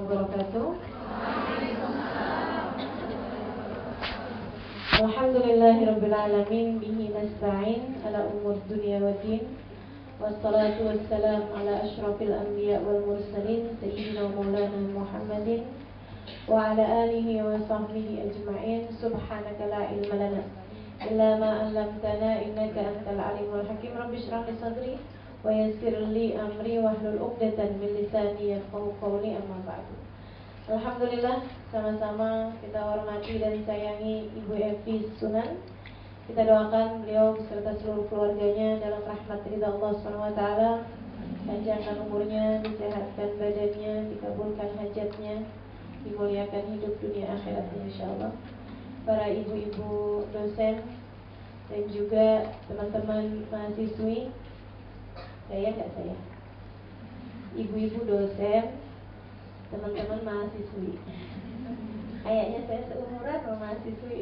wabarakatuh. Alhamdulillahirabbil alamin bihi nasta'in ala umur dunya waddin. Wassalatu wassalam ala asyrafil anbiya wal mursalin sayyidina maulana Muhammadin wa ala alihi wa sahbihi ajma'in. Subhanaka la ilma lana illa ma 'allamtana innaka antal alimul hakim. Rabbi shrah li sadri wa yassir li amri wahlul 'uqdatam min lisani yafqahu qawli. Amma ba'du. Alhamdulillah, sama-sama kita hormati dan sayangi Ibu Evi Sunan. Kita doakan beliau beserta seluruh keluarganya dalam rahmat ridha Allah SWT, panjangkan umurnya, disehatkan badannya, dikabulkan hajatnya, dimuliakan hidup dunia akhiratnya insyaallah. Para ibu-ibu dosen dan juga teman-teman mahasiswi, saya ibu-ibu dosen, teman-teman mahasiswi. Kayaknya saya seumuran sama mahasiswi.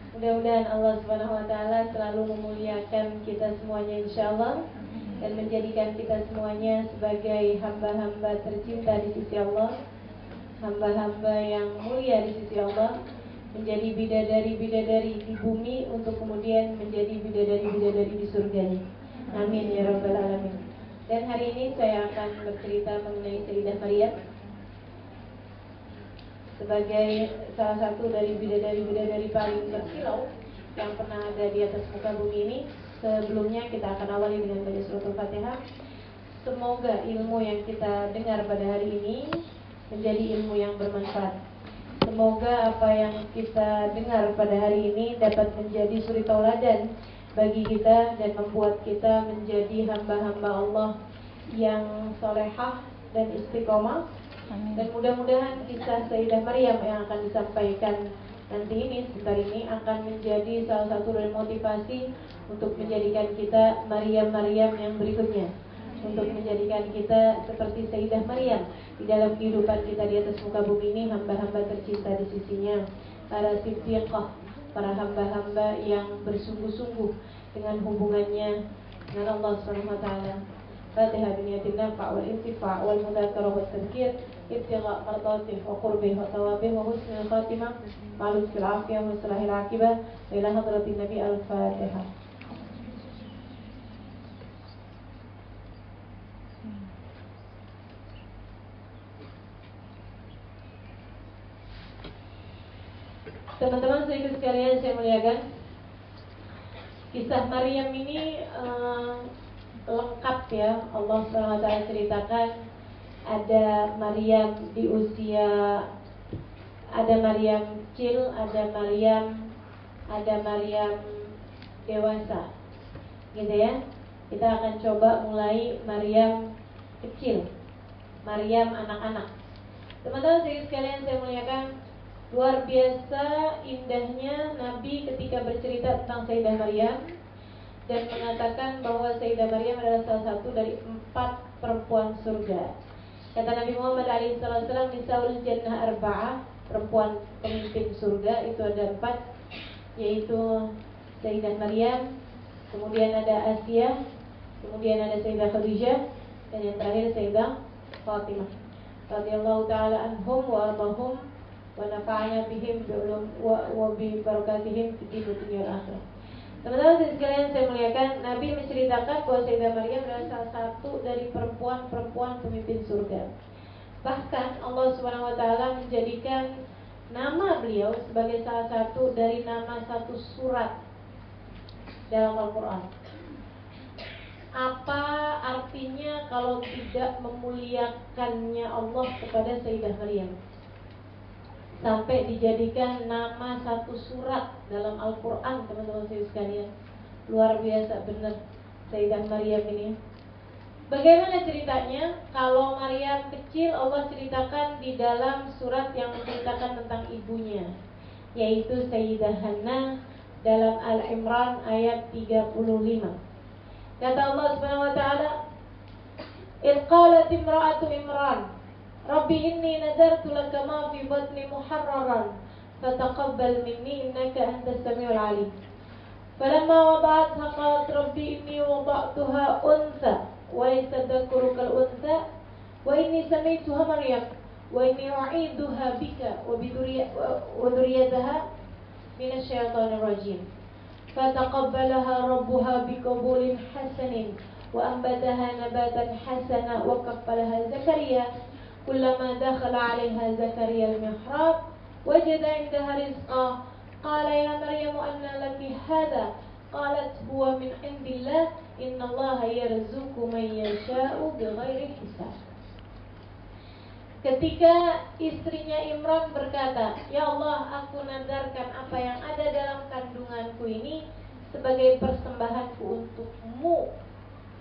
Mudah-mudahan Allah Subhanahu wa taala selalu memuliakan kita semuanya insyaallah dan menjadikan kita semuanya sebagai hamba-hamba tercinta di sisi Allah, hamba-hamba yang mulia di sisi Allah, menjadi bidadari-bidadari di bumi untuk kemudian menjadi bidadari-bidadari di surganya. Amin ya rabbal alamin. Dan hari ini saya akan bercerita mengenai Sayyidah Maryam sebagai salah satu dari bidadari-bidadari paling berkilau yang pernah ada di atas muka bumi ini. Sebelumnya kita akan awali dengan baca surat Al-Fatihah. Semoga ilmu yang kita dengar pada hari ini menjadi ilmu yang bermanfaat. Semoga apa yang kita dengar pada hari ini dapat menjadi suri tauladan bagi kita dan membuat kita menjadi hamba-hamba Allah yang solehah dan istiqomah. Amin. Dan mudah-mudahan kisah Sayyidah Maryam yang akan disampaikan nanti ini, sebentar ini, akan menjadi salah satu dari motivasi untuk menjadikan kita Maryam-Maryam yang berikutnya, untuk menjadikan kita seperti Sayyidah Maryam di dalam kehidupan kita di atas muka bumi ini, hamba-hamba tercinta di sisinya, para siddiqah, para hamba-hamba yang bersungguh-sungguh dengan hubungannya dengan Allah Subhanahu wa taala. Fatihah biniyatin nafa' wal intifa' wal mudzakarah wat tadhkir ibtigha' mardatih wa qurbih wa thawabih wa husnul khatimah ma'al fil afiyah wa salahil aqibah ila hadratin nabi. Al-Fatihah. Teman-teman sedikit sekalian saya muliakan, kisah Maryam ini lengkap ya. Allah SWT ceritakan ada Maryam di usia, ada Maryam kecil, ada Maryam dewasa, gitu ya. Kita akan coba mulai Maryam kecil, Maryam anak-anak. Teman-teman sedikit sekalian saya muliakan, luar biasa indahnya Nabi ketika bercerita tentang Sayyidah Maryam dan mengatakan bahwa Sayyidah Maryam adalah salah satu dari 4 perempuan surga. Kata Nabi Muhammad SAW, Nisaul Jannah Arba'ah, perempuan pemimpin surga itu ada 4, yaitu Sayyidah Maryam, kemudian ada Asiyah, kemudian ada Sayyidah Khadijah, dan yang terakhir Sayyidah Fatimah radhiyallahu ta'ala anhum wa ardahum wa nafa'ana bihim wa bi barakatihim fid dunya wal akhirah. Teman-teman sekalian saya muliakan, Nabi menceritakan bahwa Sayyidah Maryam adalah salah satu dari perempuan-perempuan pemimpin surga. Bahkan Allah Subhanahu wa taala menjadikan nama beliau sebagai salah satu dari nama satu surat dalam Al-Qur'an. Apa artinya kalau tidak memuliakannya Allah kepada Sayyidah Maryam? Sampai dijadikan nama satu surat dalam Al-Quran, teman-teman sekalian. Luar biasa benar Sayyidah Maryam ini. Bagaimana ceritanya? Kalau Maryam kecil, Allah ceritakan di dalam surat yang menceritakan tentang ibunya, yaitu Sayyidah Hannah dalam Al-Imran ayat 35. Kata Allah Subhanahu wa taala, "Idh qalat imra'atu Imran, Rabbi inni nadartu laka ma fi batni muharraran fataqabbal minni innaka antas samiul alim. Falamma wada'atha qalat rabbi inni wada'tuha untha wa laysa dhakaru kal untha wa inni samaituha Maryam wa inni u'idzuha bika wa dzurriyyataha minasyaitonir rajim. Fataqabbalaha rabbuha biqabulin hasanin wa anbataha nabatan hasana wa kaffalaha Zakaria. Kullama dakhala 'alaiha Zakaria al-mihrab wajada 'indaha rizqa. Qala ya Maryam anna laki hadha? Qalat huwa min 'indillah innallaha yarzuqu man yasha'u bighairi hisab. Ketika istrinya Imran berkata, "Ya Allah, aku nadarkan apa yang ada dalam kandunganku ini sebagai persembahanku untukmu.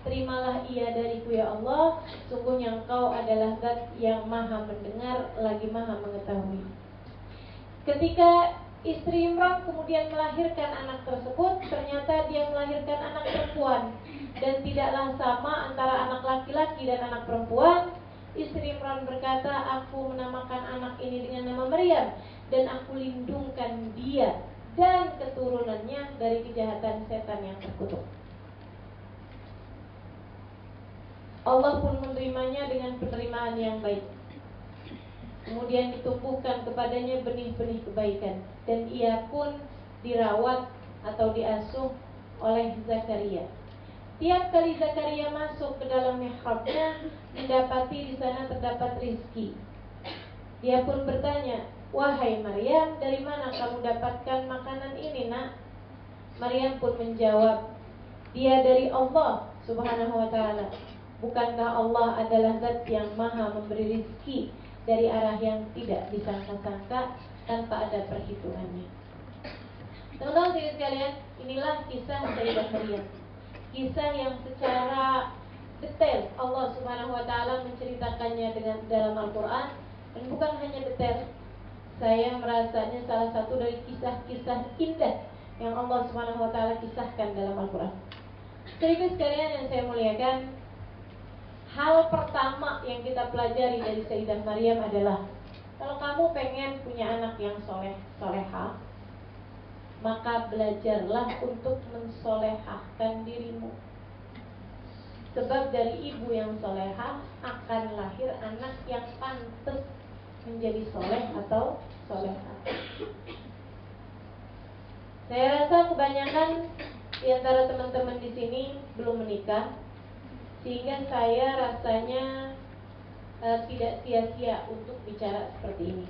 Terimalah ia dariku ya Allah, sungguhnya Engkau adalah Zat yang maha mendengar lagi maha mengetahui." Ketika istri Imran kemudian melahirkan anak tersebut, ternyata dia melahirkan anak perempuan. Dan tidaklah sama antara anak laki-laki dan anak perempuan. Istri Imran berkata, "Aku menamakan anak ini dengan nama Maryam, dan aku lindungkan dia dan keturunannya dari kejahatan setan yang terkutuk." Allah pun menerimanya dengan penerimaan yang baik. Kemudian ditumbuhkan kepadanya benih-benih kebaikan, dan ia pun dirawat atau diasuh oleh Zakaria. Tiap kali Zakaria masuk ke dalam mihrabnya, mendapati di sana terdapat rizki. Dia pun bertanya, "Wahai Maryam, dari mana kamu dapatkan makanan ini, nak?" Maryam pun menjawab, "Dia dari Allah Subhanahu wa ta'ala. Bukankah Allah adalah Zat yang maha memberi rizki dari arah yang tidak disangka-sangka tanpa ada perhitungannya." Teman-teman sekalian, inilah kisah Sayyidah Maryam. Kisah yang secara detail Allah Subhanahu wa ta'ala menceritakannya dengan dalam Al-Quran. Dan bukan hanya detail, saya merasanya salah satu dari kisah-kisah indah yang Allah Subhanahu wa ta'ala kisahkan dalam Al-Quran. Jadi sekalian yang saya muliakan, hal pertama yang kita pelajari dari Sayyidah Maryam adalah, kalau kamu pengen punya anak yang solehah, maka belajarlah untuk mensolehahkan dirimu. Sebab dari ibu yang solehah akan lahir anak yang pantas menjadi soleh atau solehah. Saya rasa kebanyakan di antara teman-teman di sini belum menikah, sehingga saya rasanya tidak sia-sia untuk bicara seperti ini.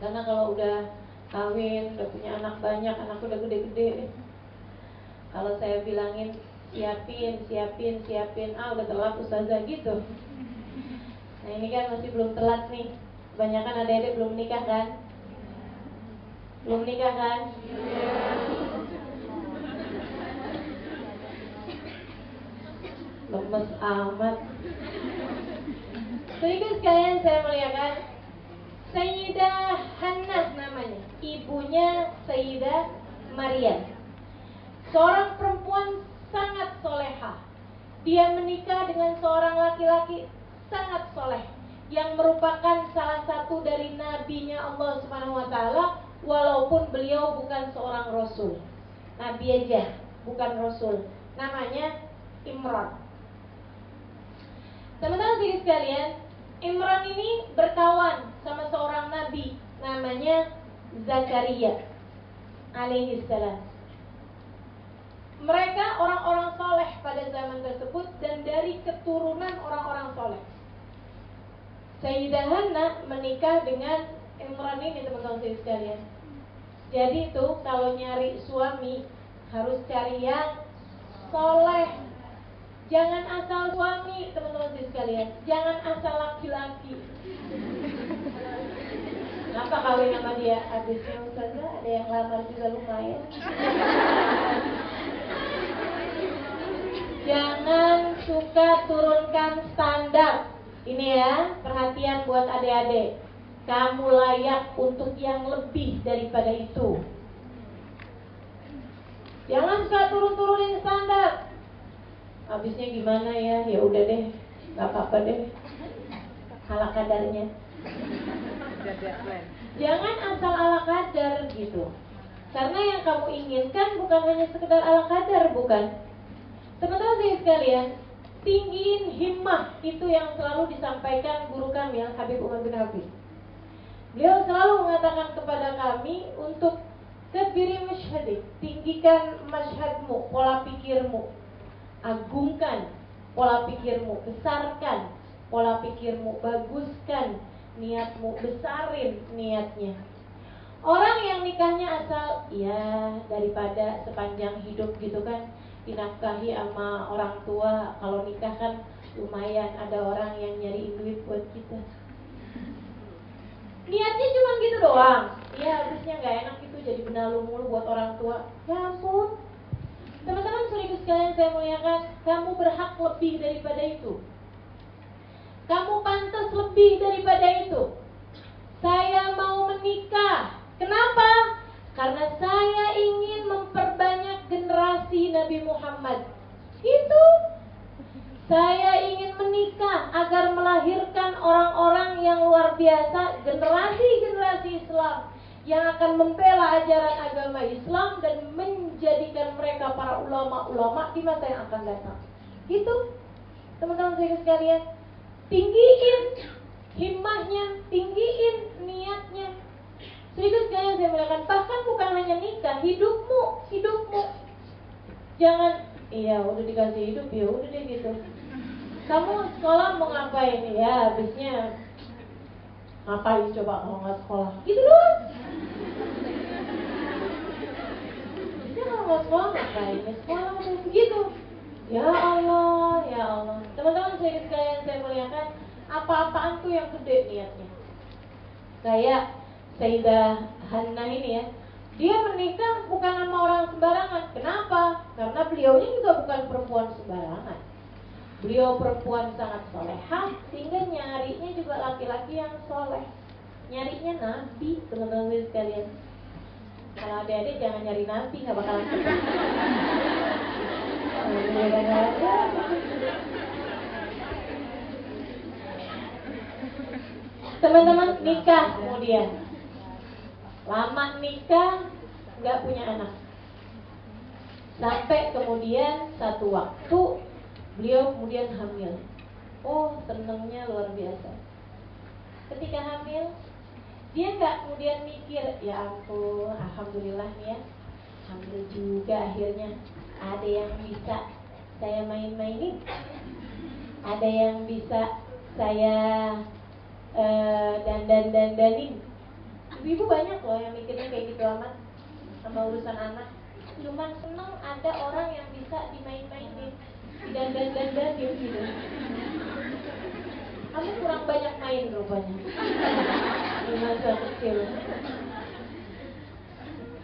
Karena kalau udah kawin, udah punya anak banyak, anak udah gede-gede, kalau saya bilangin siapin, udah telat ustazah gitu. Nah ini kan masih belum telat nih. Kebanyakan adik-adik belum menikah kan? Belum menikah kan? Lemes amat. Sehingga sekalian saya melihatkan Sayyidah Hannah namanya, ibunya Sayyidah Maryam, seorang perempuan sangat solehah. Dia menikah dengan seorang laki-laki sangat soleh, yang merupakan salah satu dari nabinya Allah Subhanahu wa ta'ala, walaupun beliau bukan seorang rasul. Nabi aja, bukan rasul. Namanya Imran. Teman-teman sekalian, Imran ini berkawan sama seorang nabi namanya Zakaria alaihi salam. Mereka orang-orang soleh pada zaman tersebut dan dari keturunan orang-orang soleh. Sayyidah Hannah menikah dengan Imran ini, teman-teman sekalian. Jadi itu kalau nyari suami harus cari yang soleh. Jangan asal suami, teman-teman sekalian. Jangan asal laki-laki. Kenapa kawin sama dia? Habisnya ustazah ada yang lamar juga lumayan. Jangan suka turunkan standar. Ini ya, perhatian buat adik-adik. Kamu layak untuk yang lebih daripada itu. Jangan suka turun-turunin standar. Habisnya gimana ya? Ya udah deh, nggak apa-apa deh. Ala kadarnya. Jangan asal ala kadar gitu. Karena yang kamu inginkan bukan hanya sekedar ala kadar, bukan. Teman-teman sekalian, tinggiin himmah, itu yang selalu disampaikan guru kami Habib Umar bin Hafiz. Beliau selalu mengatakan kepada kami untuk kabiri masyhadik, tinggikan masyhadmu, pola pikirmu, agungkan pola pikirmu, besarkan pola pikirmu, baguskan niatmu, besarin niatnya. Orang yang nikahnya asal ya daripada sepanjang hidup gitu kan, dinafkahi sama orang tua, kalau nikah kan lumayan ada orang yang nyariin duit buat kita. Niatnya cuma gitu doang. Ya habisnya nggak enak itu jadi benalu mulu buat orang tua. Ya ampun. Teman-teman saudaraku sekalian saya muliakan, kamu berhak lebih daripada itu. Kamu pantas lebih daripada itu. Saya mau menikah. Kenapa? Karena saya ingin memperbanyak generasi Nabi Muhammad. Itu. Saya ingin menikah agar melahirkan orang-orang yang luar biasa, generasi-generasi Islam yang akan membela ajaran agama Islam dan menjadikan mereka para ulama-ulama di masa yang akan datang. Gitu, teman-teman saya sekalian, tinggiin himmahnya, tinggiin niatnya. Sedikit sekalian saya mengatakan, bahkan bukan hanya nikah, hidupmu. Jangan, iya udah dikasih hidup ya udah deh gitu. Kamu sekolah mau ngapain? Ya habisnya ngapain coba kalau nggak sekolah? Gitu doang. Dia kalau nggak sekolah ngapain? Ya sekolah udah begitu. Ya Allah. Teman-teman sekalian saya muliakan, apa-apaan tuh yang gede niatnya. Kayak Sayyidah Hannah ini ya, dia menikah bukan sama orang sembarangan. Kenapa? Karena beliaunya juga bukan perempuan sembarangan. Beliau perempuan sangat solehah, sehingga nyarinya juga laki-laki yang soleh. Nyarinya nabi, teman-teman sekalian. Kalau adik-adik jangan nyari nabi, nggak bakalan suka. Teman-teman nikah kemudian, lama nikah nggak punya anak, sampai kemudian satu waktu beliau kemudian hamil. Oh, senengnya luar biasa. Ketika hamil, dia nggak kemudian mikir, ya ampun, alhamdulillah nih ya, hamil juga akhirnya. Ada yang bisa saya main-mainin, ada yang bisa saya dandanin. Ibu banyak loh yang mikirnya kayak gitu amat sama urusan anak. Cuman seneng ada orang yang bisa dimain-mainin, dandan-dandanin gitu. Kamu kurang banyak main rupanya di masa kecil.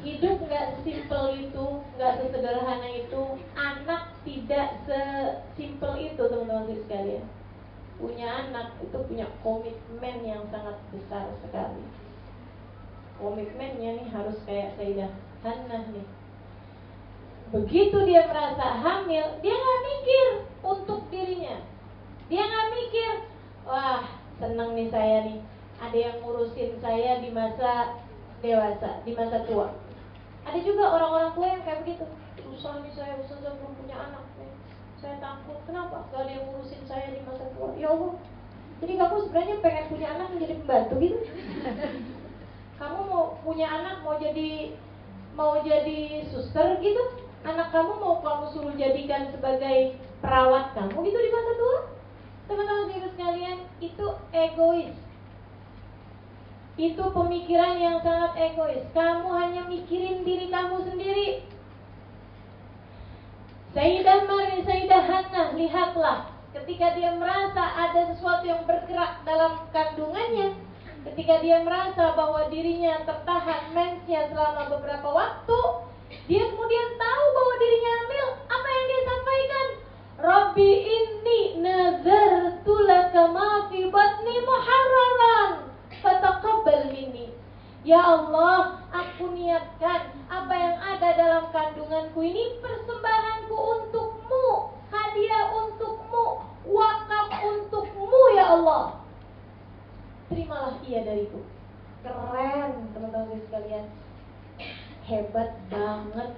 Hidup nggak sesimpel itu, nggak sesederhana itu. Anak tidak sesimpel itu, teman-teman sekalian. Punya anak itu punya komitmen yang sangat besar sekali. Komitmennya nih harus kayak Sayyidah Hannah nih. Begitu dia merasa hamil, dia nggak mikir untuk dirinya. Dia nggak mikir, wah seneng nih saya nih, ada yang ngurusin saya di masa dewasa, di masa tua. Ada juga orang-orang tua yang kayak begitu. Susah nih saya belum punya anak nih. Saya takut, kenapa? Gak ada yang ngurusin saya di masa tua. Ya Allah. Jadi kamu sebenarnya pengen punya anak menjadi pembantu gitu? Kamu mau punya anak mau jadi suster gitu? Anak kamu mau kamu suruh jadikan sebagai perawat kamu gitu di masa tua? Teman-teman sekalian, itu egois. Itu pemikiran yang sangat egois. Kamu hanya mikirin diri kamu sendiri. Sayyidah Hannah, lihatlah, ketika dia merasa ada sesuatu yang bergerak dalam kandungannya, ketika dia merasa bahwa dirinya tertahan mensnya selama beberapa waktu, dia kemudian tahu bahwa dirinya hamil. Apa yang dia sampaikan? Rabbi inni nazartu laka ma fi batni muharraran fataqabbal minni. Ya Allah, aku niatkan apa yang ada dalam kandunganku ini persembahanku untukmu, hadiah untukmu, wakaf untukmu ya Allah. Terimalah ia dariku. Keren teman-teman sekalian. Hebat banget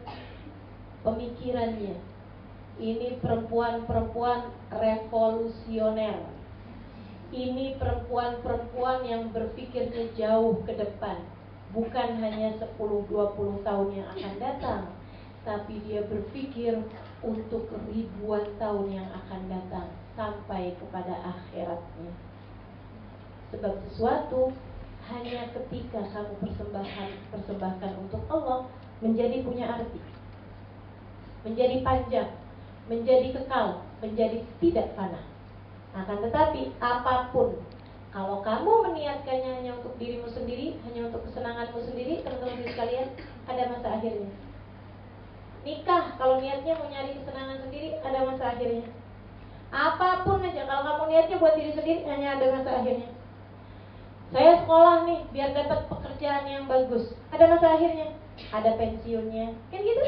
pemikirannya. Ini perempuan-perempuan revolusioner. Ini perempuan-perempuan yang berpikirnya jauh ke depan. Bukan hanya 10-20 tahun yang akan datang, tapi dia berpikir untuk ribuan tahun yang akan datang, sampai kepada akhiratnya. Sebab sesuatu hanya ketika kamu persembahkan untuk Allah, menjadi punya arti, menjadi panjang, menjadi kekal, menjadi tidak fana. Akan tetapi apapun, kalau kamu meniatkannya hanya untuk dirimu sendiri, hanya untuk kesenanganmu sendiri, teman-teman sekalian, ada masa akhirnya. Nikah, kalau niatnya mau nyari kesenangan sendiri, ada masa akhirnya. Apapun aja, kalau kamu niatnya buat diri sendiri, hanya ada masa akhirnya. Saya sekolah nih, biar dapat pekerjaan yang bagus, ada masa akhirnya, ada pensiunnya, kan gitu.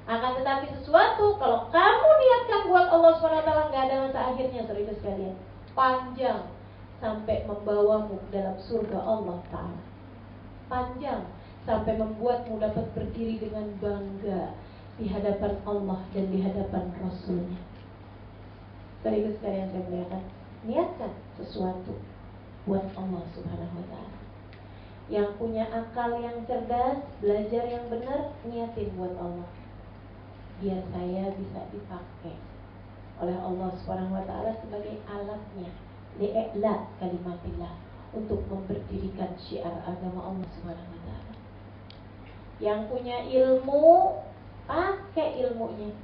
Akan tetapi sesuatu, kalau kamu niatkan buat Allah SWT, gak ada masa akhirnya, saudara sekalian. Panjang, sampai membawamu dalam surga Allah Ta'ala. Panjang, sampai membuatmu dapat berdiri dengan bangga di hadapan Allah dan di hadapan Rasulnya. Saudara sekalian, saya muliakan, niatkan sesuatu buat Allah Subhanahu wa Ta'ala. Yang punya akal yang cerdas, belajar yang benar, niatin buat Allah, biar saya bisa dipakai oleh Allah Subhanahu wa Ta'ala sebagai alatnya, li'la kalimatillah, untuk memberdirikan syiar agama Allah Subhanahu wa Ta'ala. Yang punya ilmu, pakai ilmunya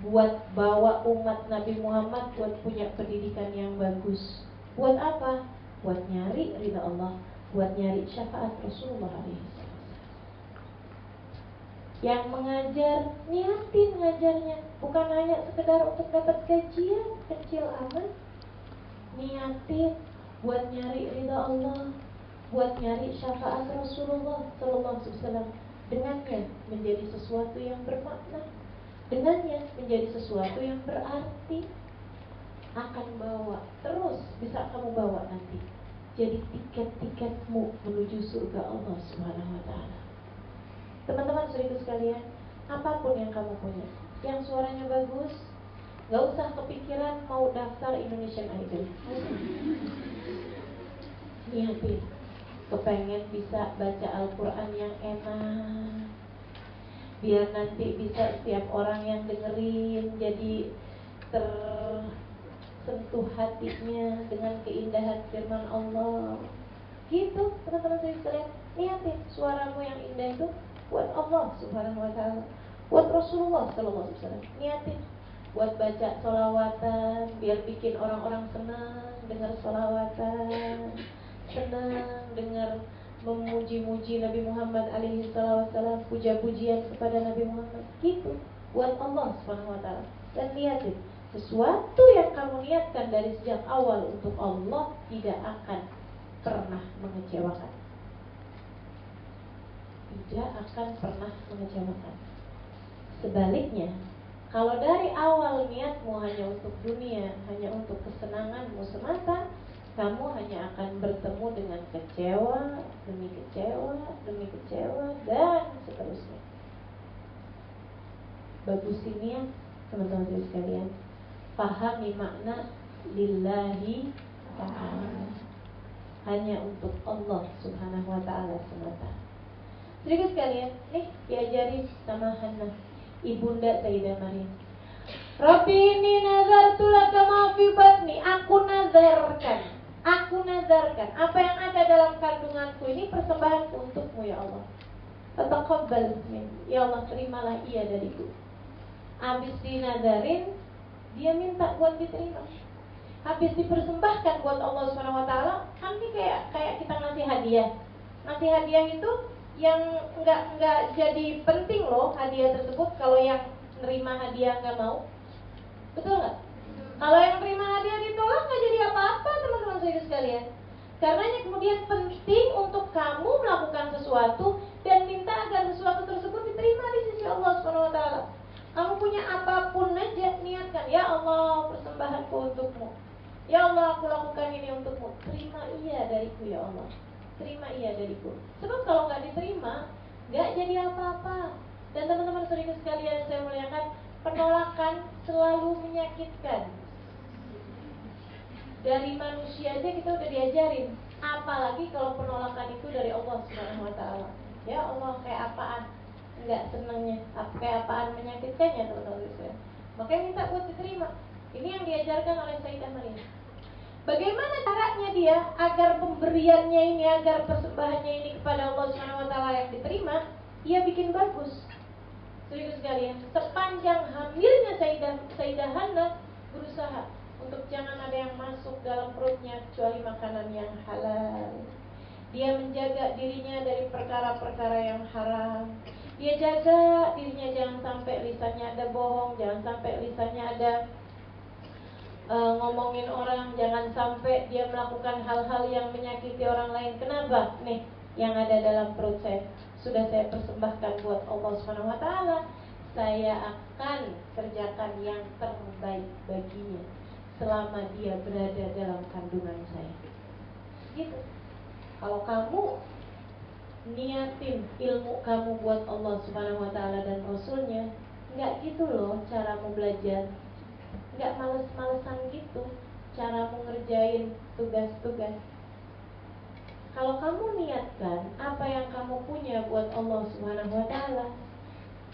buat bawa umat Nabi Muhammad, buat punya pendidikan yang bagus. Buat apa? Buat nyari ridha Allah, buat nyari syafaat Rasulullah SAW. Yang mengajar, niatin ngajarnya, bukan hanya sekedar untuk dapat gajian kecil amat. Niatin buat nyari ridha Allah, buat nyari syafaat Rasulullah SAW. Dengannya menjadi sesuatu yang bermakna, dengannya menjadi sesuatu yang berarti, akan bawa terus, bisa kamu bawa nanti jadi tiket-tiketmu menuju surga Allah Subhanahu wa Ta'ala. Teman-teman saudara sekalian, apapun yang kamu punya, yang suaranya bagus, gak usah kepikiran mau daftar Indonesian Idol. Niatin, kepengen bisa baca Al-Quran yang enak, biar nanti bisa setiap orang yang dengerin jadi tersentuh hatinya dengan keindahan firman Allah. Gitu teman-teman sekalian, niatin suaramu yang indah itu buat Allah Subhanahu wa Ta'ala, buat Rasulullah Sallallahu Alaihi Wasallam. Niatin buat baca sholawatan, biar bikin orang-orang senang dengar sholawatan, senang dengar memuji-muji Nabi Muhammad alaihi wasallam, puja-pujian kepada Nabi Muhammad. Gitu buat Allah Subhanahu wa Ta'ala. Dan lihatin, sesuatu yang kamu niatkan dari sejak awal untuk Allah tidak akan pernah mengecewakan. Tidak akan pernah mengecewakan. Sebaliknya, kalau dari awal niatmu hanya untuk dunia, hanya untuk kesenanganmu semata, kamu hanya akan bertemu dengan kecewa demi kecewa demi kecewa dan seterusnya. Bagusin niat, teman-teman sekalian. Pahami makna lillahi ta'ala, hanya untuk Allah Subhanahu wa Ta'ala semata. Sedikit sekalian, nih diajari sama Hannah, ibunda Sayyidah Maryam. Rabbi ini nazartu laka ma fi batni, aku nazarkan apa yang ada dalam kandunganku ini persembahanku untukmu ya Allah. Fataqabbal min, ya Allah terimalah ia dariku. Habis dinazarin, dia minta buat diterima. Habis dipersembahkan buat Allah Subhanahu wa Ta'ala, kan ini kayak kita ngasih hadiah. Ngasih hadiah itu yang enggak jadi penting loh hadiah tersebut kalau yang nerima hadiah enggak mau. Betul nggak? Kalau yang terima hadiah ditolak nggak jadi apa-apa, teman-teman sekalian. Karenanya kemudian penting untuk kamu melakukan sesuatu dan minta agar sesuatu tersebut diterima di sisi Allah Subhanahu wa Ta'ala. Kamu punya apapun aja, niatkan, ya Allah persembahanku untukmu, ya Allah aku lakukan ini untukmu. Terima iya dariku ya Allah, terima iya dariku. Sebab kalau nggak diterima, nggak jadi apa-apa. Dan teman-teman saudara sekalian saya muliakan, penolakan selalu menyakitkan. Dari manusia aja kita udah diajarin, apalagi kalau penolakan itu dari Allah Subhanahu wa taala. Ya Allah, kayak apaan enggak senangnya, kayak apaan menyakitkannya, teman-teman sekalian. Makanya minta buat diterima. Ini yang diajarkan oleh Sayyidah Maryam. Bagaimana caranya dia agar pemberiannya ini, agar persembahannya ini kepada Allah Subhanahu wa taala yang diterima? Ia bikin bagus. Serius sekalian, sepanjang hamilnya Sayyidah Hannah berusaha untuk jangan ada yang masuk dalam perutnya kecuali makanan yang halal. Dia menjaga dirinya dari perkara-perkara yang haram. Dia jaga dirinya jangan sampai lisannya ada bohong, jangan sampai lisannya ada ngomongin orang, jangan sampai dia melakukan hal-hal yang menyakiti orang lain. Kenapa? Nih, yang ada dalam perut saya sudah saya persembahkan buat Allah Subhanahu wa taala. Saya akan kerjakan yang terbaik baginya selama dia berada dalam kandungan saya. Gitu. Kalau kamu niatin ilmu kamu buat Allah Subhanahu wa taala dan Rasulnya, nggak gitu loh caramu belajar. Nggak males-malesan gitu caramu ngerjain tugas-tugas. Kalau kamu niatkan apa yang kamu punya buat Allah Subhanahu wa taala,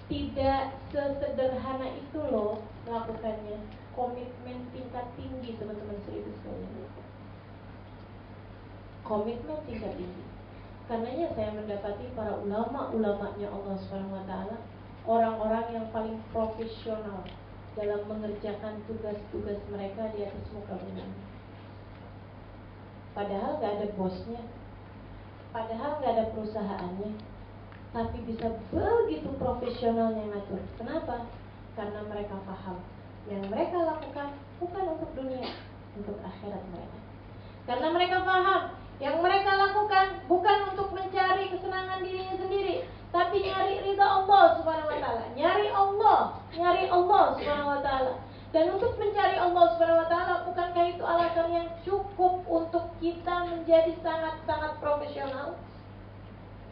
tidak sesederhana itu loh melakukannya. Komitmen tingkat tinggi, teman-teman serius sekalian. Komitmen tingkat tinggi. Karenanya saya mendapati para ulama-ulamanya Allah Subhanahu wa taala, orang-orang yang paling profesional dalam mengerjakan tugas-tugas mereka di atas muka bumi. Padahal gak ada bosnya, padahal gak ada perusahaannya, tapi bisa begitu profesionalnya ngatur. Kenapa? Karena mereka paham yang mereka lakukan bukan untuk dunia, untuk akhirat mereka. Karena mereka paham yang mereka lakukan bukan untuk mencari kesenangan dirinya sendiri, tapi nyari ridha Allah Subhanahu wa taala, nyari Allah Subhanahu wa taala. Dan untuk mencari Allah Subhanahu wa taala, bukankah itu alasan yang cukup untuk kita menjadi sangat-sangat profesional?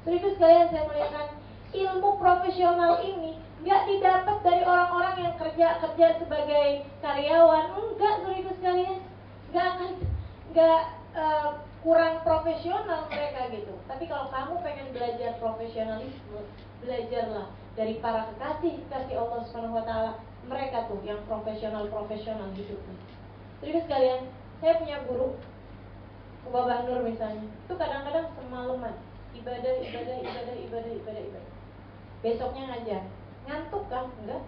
Serius sekalian, saya melihatkan ilmu profesional ini nggak didapat dari orang-orang yang kerja sebagai karyawan. Enggak, serius sekalian, nggak kurang profesional mereka gitu. Tapi kalau kamu pengen belajar profesionalisme, belajarlah dari para kekasih Allah Subhanahu wa taala. Mereka tuh yang profesional hidupnya. Serius sekalian, saya punya guru Bapak Nur misalnya, itu kadang-kadang semalaman ibadah. Besoknya ngajar. Ngantuk kah? Enggak.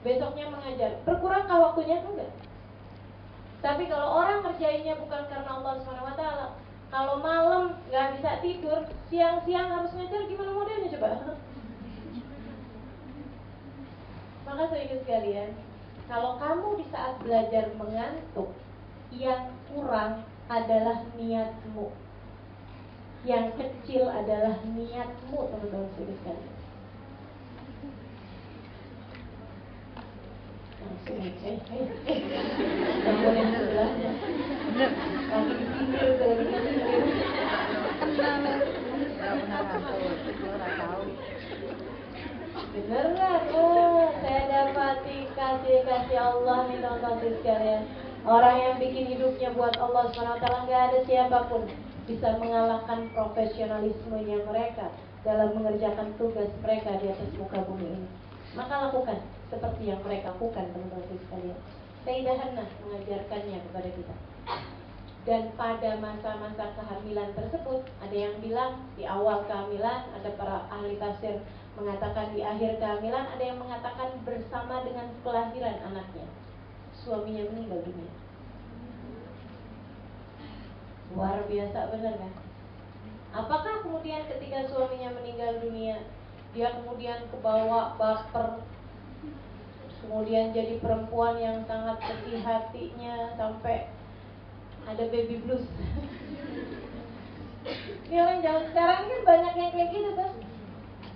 Besoknya mengajar. Berkurangkah waktunya? Enggak. Tapi kalau orang ngerjainnya bukan karena Allah Subhanahu wa taala, kalau malam nggak bisa tidur, siang-siang harus ngajar, gimana modelnya coba? Maka serius sekalian, kalau kamu di saat belajar mengantuk, yang kurang adalah niatmu. Yang kecil adalah niatmu, teman-teman serius sekalian. Bangun yang sebelahnya. Lagi disindir, lagi disindir. Beneran, saya dapati kasih Allah nih teman-teman sekalian. Orang yang bikin hidupnya buat Allah SWT, gak ada siapapun bisa mengalahkan profesionalismenya mereka dalam mengerjakan tugas mereka di atas muka bumi ini. Maka lakukan seperti yang mereka lakukan, teman-teman sekalian. Sayyidah Hannah mengajarkannya kepada kita. Dan pada masa-masa kehamilan tersebut, ada yang bilang di awal kehamilan, ada para ahli tafsir mengatakan di akhir kehamilan, ada yang mengatakan bersama dengan kelahiran anaknya. Suaminya meninggal dunia. Luar biasa, benar kan? Apakah kemudian ketika suaminya meninggal dunia, dia kemudian kebawa baper, kemudian jadi perempuan yang sangat sedih hatinya sampai ada baby blues? Ini orang zaman sekarang kan banyak yang kayak gitu tuh.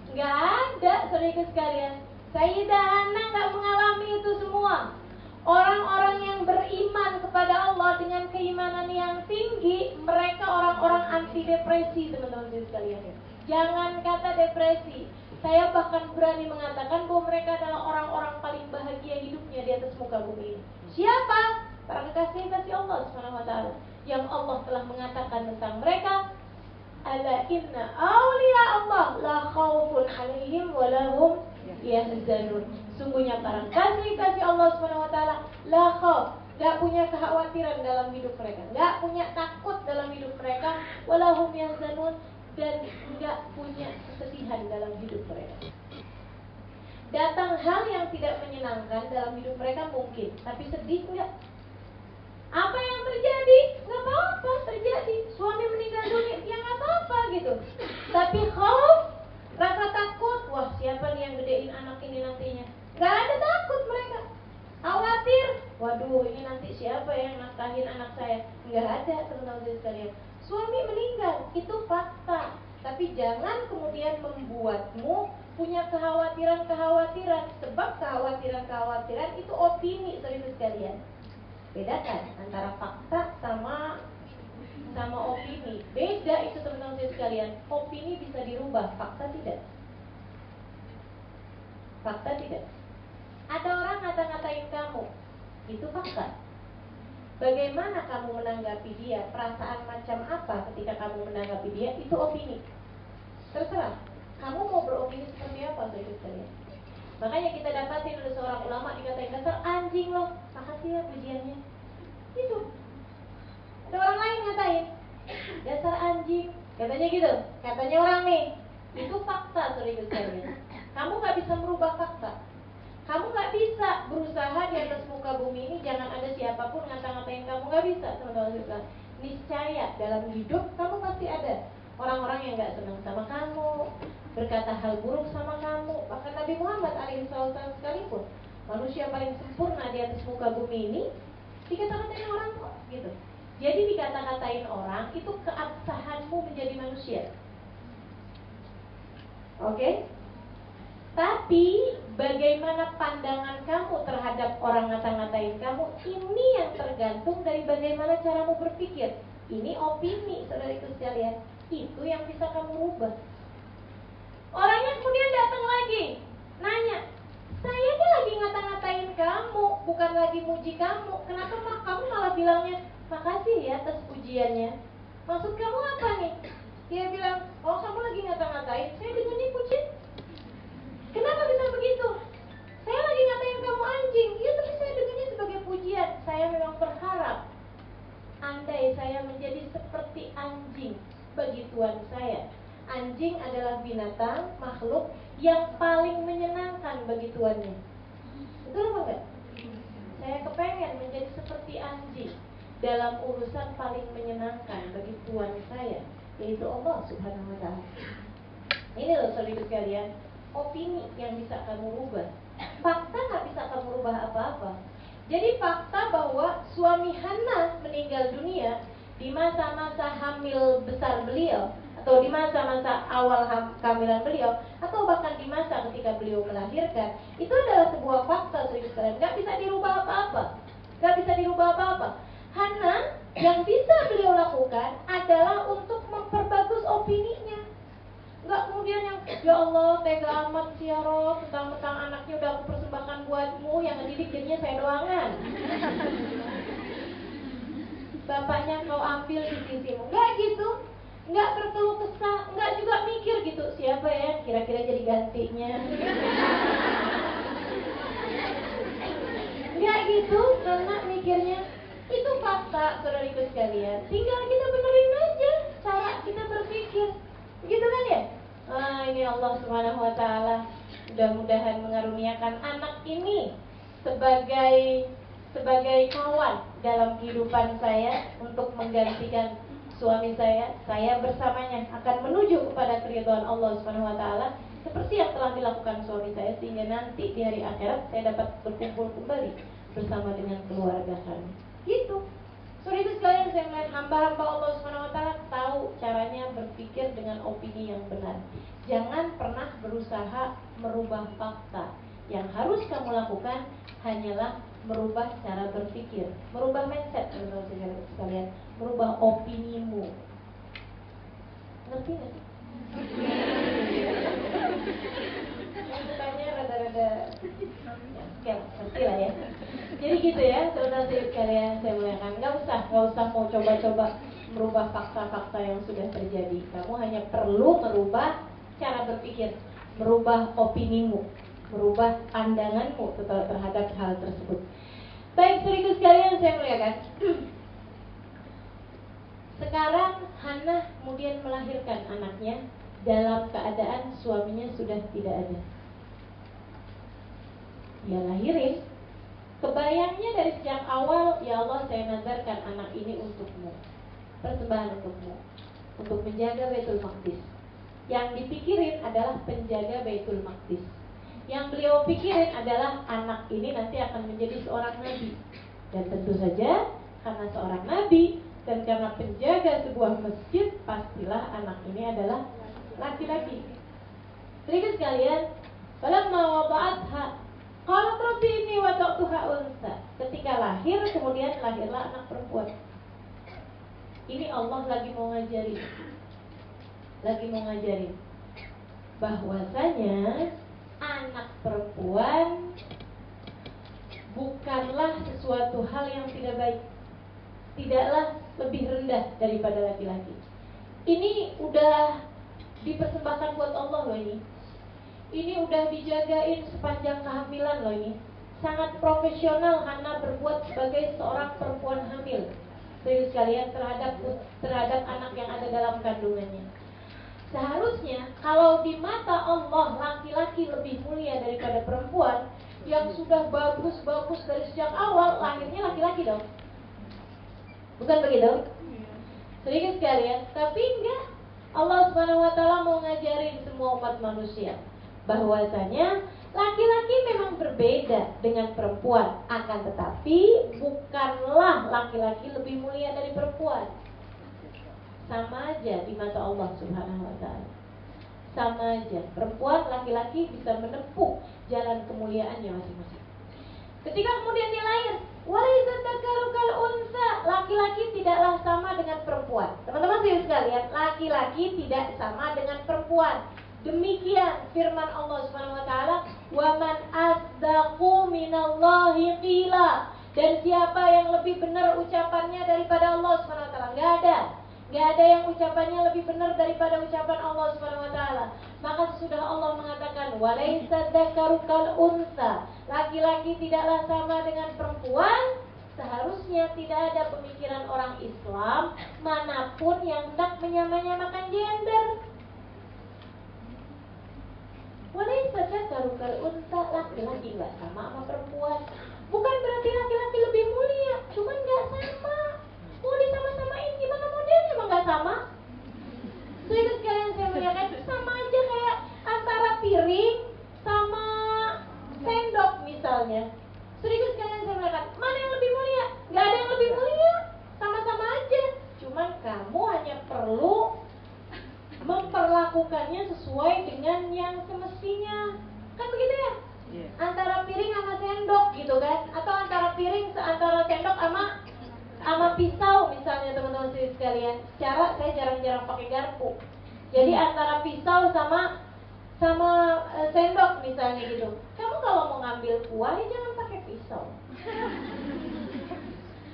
Nggak ada, serius sekalian. Sayyidah Hannah nggak mengalami itu semua. Orang-orang yang beriman kepada Allah dengan keimanan yang tinggi, mereka orang-orang anti depresi, teman-teman sekalian. Jangan kata depresi, Saya bahkan berani mengatakan bahwa mereka adalah orang-orang paling bahagia hidupnya di atas muka bumi ini. Siapa? Para kekasih Allah Subhanahu wa taala, yang Allah telah mengatakan tentang mereka, ala inna awliya Allah la khaufun alaihim wa lahum yahzanun. Sungguhnya para kasih Allah Subhanahu wa taala la khauf, enggak punya kekhawatiran dalam hidup mereka, enggak punya takut dalam hidup mereka, wa lahum yahzanun, dan enggak punya kesedihan dalam hidup mereka. Datang hal yang tidak menyenangkan dalam hidup mereka mungkin, tapi sedih enggak. Apa yang terjadi? Nggak apa-apa terjadi. Suami meninggal dunia, ya nggak apa-apa gitu. Tapi khauf, rasa takut, wah siapa nih yang gedein anak ini nantinya? Nggak ada takut mereka. Khawatir, waduh ini nanti siapa yang nafkahin anak saya? Nggak ada, teman-teman sekalian. Suami meninggal, itu fakta. Tapi jangan kemudian membuatmu punya kekhawatiran-kekhawatiran. Sebab kekhawatiran-kekhawatiran itu opini, saudara sekalian. Bedakan antara fakta sama opini. Beda itu teman-teman sekalian. Opini bisa dirubah, fakta tidak. Fakta tidak. Ada orang ngata-ngatain kamu, itu fakta. Bagaimana kamu menanggapi dia, perasaan macam apa ketika kamu menanggapi dia, itu opini. Terserah. Kamu mau beropini seperti apa, saudara sekalian. Makanya kita dapatin ada seorang ulama dikatain dasar anjing loh. Makasih ya pujiannya. Itu. Ada orang lain ngatain dasar anjing. Katanya gitu. Katanya orang nih. Itu fakta, saudara sekalian. Kamu gak bisa merubah fakta. Kamu gak bisa berusaha di atas muka bumi ini jangan ada siapapun ngata-ngatain kamu. Gak bisa, teman-teman. Niscaya dalam hidup kamu pasti ada orang-orang yang gak senang sama kamu, berkata hal buruk sama kamu. Bahkan Nabi Muhammad alaihissalam sekalipun, manusia paling sempurna di atas muka bumi ini, dikata-katain orang kok gitu. Jadi dikata-katain orang itu keabsahanmu menjadi manusia. Oke? Tapi bagaimana pandangan kamu terhadap orang ngata-ngatain kamu, ini yang tergantung dari bagaimana caramu berpikir. Ini opini, saudara itu sekalian. Itu yang bisa kamu rubah. Orangnya kemudian datang lagi nanya, saya ini lagi ngata-ngatain kamu, bukan lagi muji kamu. Kenapa kamu malah bilangnya makasih ya atas pujiannya? Maksud kamu apa nih? Dia bilang, oh kamu lagi ngata-ngatain, saya dengarnya pujian. Kenapa bisa begitu? Saya lagi ngatain kamu anjing. Ya tapi saya dengarnya sebagai pujian. Saya memang berharap andai saya menjadi seperti anjing bagi Tuhan saya. Anjing adalah binatang, makhluk yang paling menyenangkan bagi tuannya. Betul apa enggak? Saya kepengen menjadi seperti anjing dalam urusan paling menyenangkan bagi Tuhan saya, yaitu Allah Subhanahu wa ta'ala. Ini loh saudara sekalian, opini yang bisa kamu rubah. Fakta nggak bisa kamu rubah apa-apa. Jadi fakta bahwa suami Hana meninggal dunia di masa-masa hamil besar beliau, atau di masa-masa awal kehamilan beliau, atau bahkan di masa ketika beliau melahirkan, itu adalah sebuah fakta saudara sekalian. Nggak bisa dirubah apa-apa. Nggak bisa dirubah apa-apa. Hana yang bisa beliau lakukan adalah untuk memperbagus opininya. Nggak kemudian yang, ya Allah tega amat sih ya Rob, tentang anaknya udah aku persembahkan buatmu, yang ngedidik jadinya saya doangan. Bapaknya kau ambil di sisimu. Nggak gitu. Nggak berkeluh kesah, nggak juga mikir gitu, siapa ya kira-kira jadi gantinya. Nggak gitu, karena mikirnya itu fakta, saudariku sekalian. Tinggal kita benerin aja cara kita berpikir, begitu kan ya? Ini Allah Subhanahu wa ta'ala mudah-mudahan mengaruniakan anak ini sebagai kawan dalam kehidupan saya untuk menggantikan suami saya bersamanya akan menuju kepada keridhaan Allah Subhanahu wa ta'ala seperti yang telah dilakukan suami saya, sehingga nanti di hari akhirat saya dapat berkumpul kembali bersama dengan keluarga kami. Gitu. Saudara itu sekalian, saya melihat hamba-hamba Allah Subhanahu wa ta'ala tahu caranya berpikir dengan opini yang benar. Jangan pernah berusaha merubah fakta. Yang harus kamu lakukan hanyalah merubah cara berpikir, merubah mindset, saudara sekalian, merubah opinimu. Ngerti nggak sih? Ya, ngerti lah ya. Jadi gitu ya, saudara-saudari sekalian saya muliakan. Nggak usah mau coba-coba merubah fakta-fakta yang sudah terjadi. Kamu hanya perlu merubah cara berpikir, merubah opinimu, merubah pandanganmu terhadap hal tersebut. Baik, saudara sekalian saya muliakan. Sekarang Hannah kemudian melahirkan anaknya dalam keadaan suaminya sudah tidak ada. Dia lahirin. Kebayangnya dari sejak awal, ya Allah saya nazarkan anak ini untukmu, persembahan untukmu, untuk menjaga Baitul Maqdis. Yang dipikirin adalah penjaga Baitul Maqdis. Yang beliau pikirin adalah anak ini nanti akan menjadi seorang nabi. Dan tentu saja karena seorang nabi dan karena penjaga sebuah masjid, pastilah anak ini adalah laki-laki. Jadi sekalian, falamma wada'atha qalat rabbi inni wada'tuha unsa. Ketika lahir, kemudian lahirlah anak perempuan. Ini Allah lagi mau ngajarin bahwasanya anak perempuan bukanlah sesuatu hal yang tidak baik, tidaklah lebih rendah daripada laki-laki. Ini udah dipersembahkan buat Allah loh ini. Ini udah dijagain sepanjang kehamilan loh ini. Sangat profesional Hannah berbuat sebagai seorang perempuan hamil. Serius sekalian terhadap anak yang ada dalam kandungannya. Seharusnya kalau di mata Allah laki-laki lebih mulia daripada perempuan yang sudah bagus-bagus dari sejak awal, lahirnya laki-laki dong. Bukan begitu? Serius sekalian, tapi enggak. Allah Subhanahu wa taala mau ngajarin semua umat manusia bahwasanya laki-laki memang berbeda dengan perempuan, akan tetapi bukanlah laki-laki lebih mulia dari perempuan. Sama aja di mata Allah Subhanahu wa taala. Sama aja, perempuan laki-laki bisa menempuh jalan kemuliaannya masing-masing. Ketika kemudian dia lahir, walaisa dzakaru kal unsa, laki-laki tidaklah sama dengan perempuan. Teman-teman sekalian, laki-laki tidak sama dengan perempuan. Demikian firman Allah Subhanahu wa taala, "Wa man asdaqu minallahi qila." Dan siapa yang lebih benar ucapannya daripada Allah Subhanahu wa taala? Enggak ada yang ucapannya lebih benar daripada ucapan Allah Subhanahu wa taala. Maka sesudah Allah mengatakan, "Walaisa dzakaru kal unsa." Laki-laki tidaklah sama dengan perempuan. Seharusnya tidak ada pemikiran orang Islam manapun yang hendak menyamakan gender. Walaisa dzakaru kal unsa, laki-laki enggak sama perempuan. Bukan berarti laki-laki lebih mulia, cuman enggak sama. Mau disama-samain gimana modelnya emang enggak sama? Jadi sekalian saya muliakan, sama aja kayak antara piring sama sendok misalnya. Sedikit sekalian saya muliakan, mana yang lebih mulia? Enggak ada yang lebih mulia, sama-sama aja. Cuman kamu hanya perlu memperlakukannya sesuai dengan yang semestinya. Kan begitu ya? Yeah. Antara piring sama sendok gitu kan? Atau antara sendok sama pisau misalnya teman-teman sekalian. Saya jarang-jarang pakai garpu. Jadi antara pisau sama sendok misalnya gitu. Kamu kalau mau ngambil kuah ya jangan pakai pisau.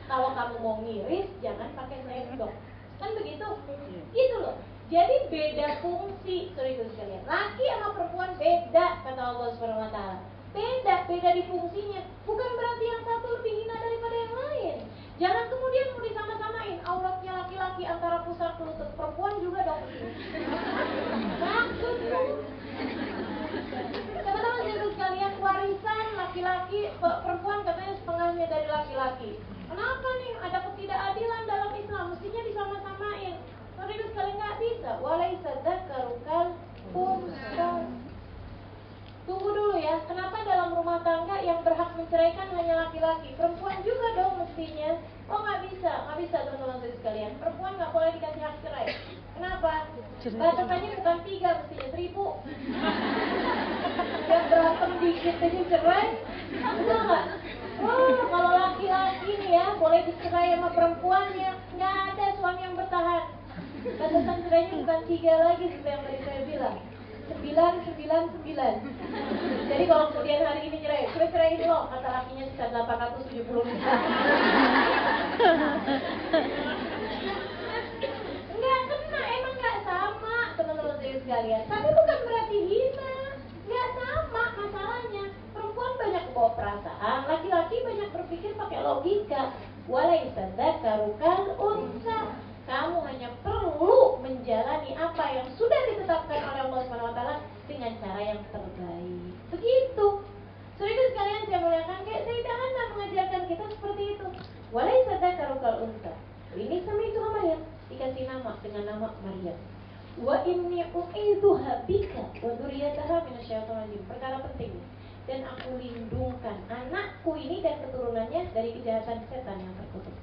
Kalau kamu mau ngiris jangan pakai sendok. Kan begitu? Gitu loh. Jadi beda fungsi, saudara sekalian. Laki sama perempuan beda, kata Allah Subhanahu wa taala. Beda di fungsinya. Bukan berarti yang satu lebih hina daripada yang lain. Jangan kemudian mau disama-samain auratnya laki-laki antara pusar ke lutut, perempuan juga dong. Maksud tuh. Teman-teman saudara sekalian, warisan laki-laki, perempuan katanya setengahnya dari laki-laki. Kenapa nih? Ada ketidakadilan dalam Islam, mestinya disama-samain. Saudara sekalian nggak bisa. Walaisa dzakaru kal unsa. Tunggu dulu ya, kenapa dalam rumah tangga yang berhak menceraikan hanya laki-laki? Perempuan juga dong mestinya. Oh nggak bisa teman-teman sekalian. Perempuan nggak boleh dikasih hak cerai. Kenapa? Batasannya bukan 3, mestinya 1000. Yang berantem dikit aja cerai, betul nggak? Oh, kalau laki-laki nih ya boleh dicerai sama perempuan ya, nggak ada suami yang bertahan. Batasan cerainya bukan 3 lagi seperti yang tadi saya bilang. 999. Jadi kalau kemudian hari ini cerai ini loh, kata lakinya sisa 870 juta. Enggak kena, emang enggak sama teman-teman saya sekalian. Tapi bukan berarti hina, enggak sama masalahnya. Perempuan banyak bawa perasaan, laki-laki banyak berpikir pakai logika. Walaisa dzakaru kal unsa. Kamu hanya perlu menjalani apa yang sudah ditetapkan oleh Allah SWT dengan cara yang terbaik. Begitu. Saudara sekalian saya muliakan, kayak Sayyidah Hana mengajarkan kita seperti itu. Walaisa dzakaru kal unsa. Ini sama itu Maryam dikasih nama dengan nama Maryam. Wa inni u'idzuha bika wa dzurriyyataha minasyaitonir rajim. Perkara penting. Dan aku lindungkan anakku ini dan keturunannya dari kejahatan setan yang terkutuk.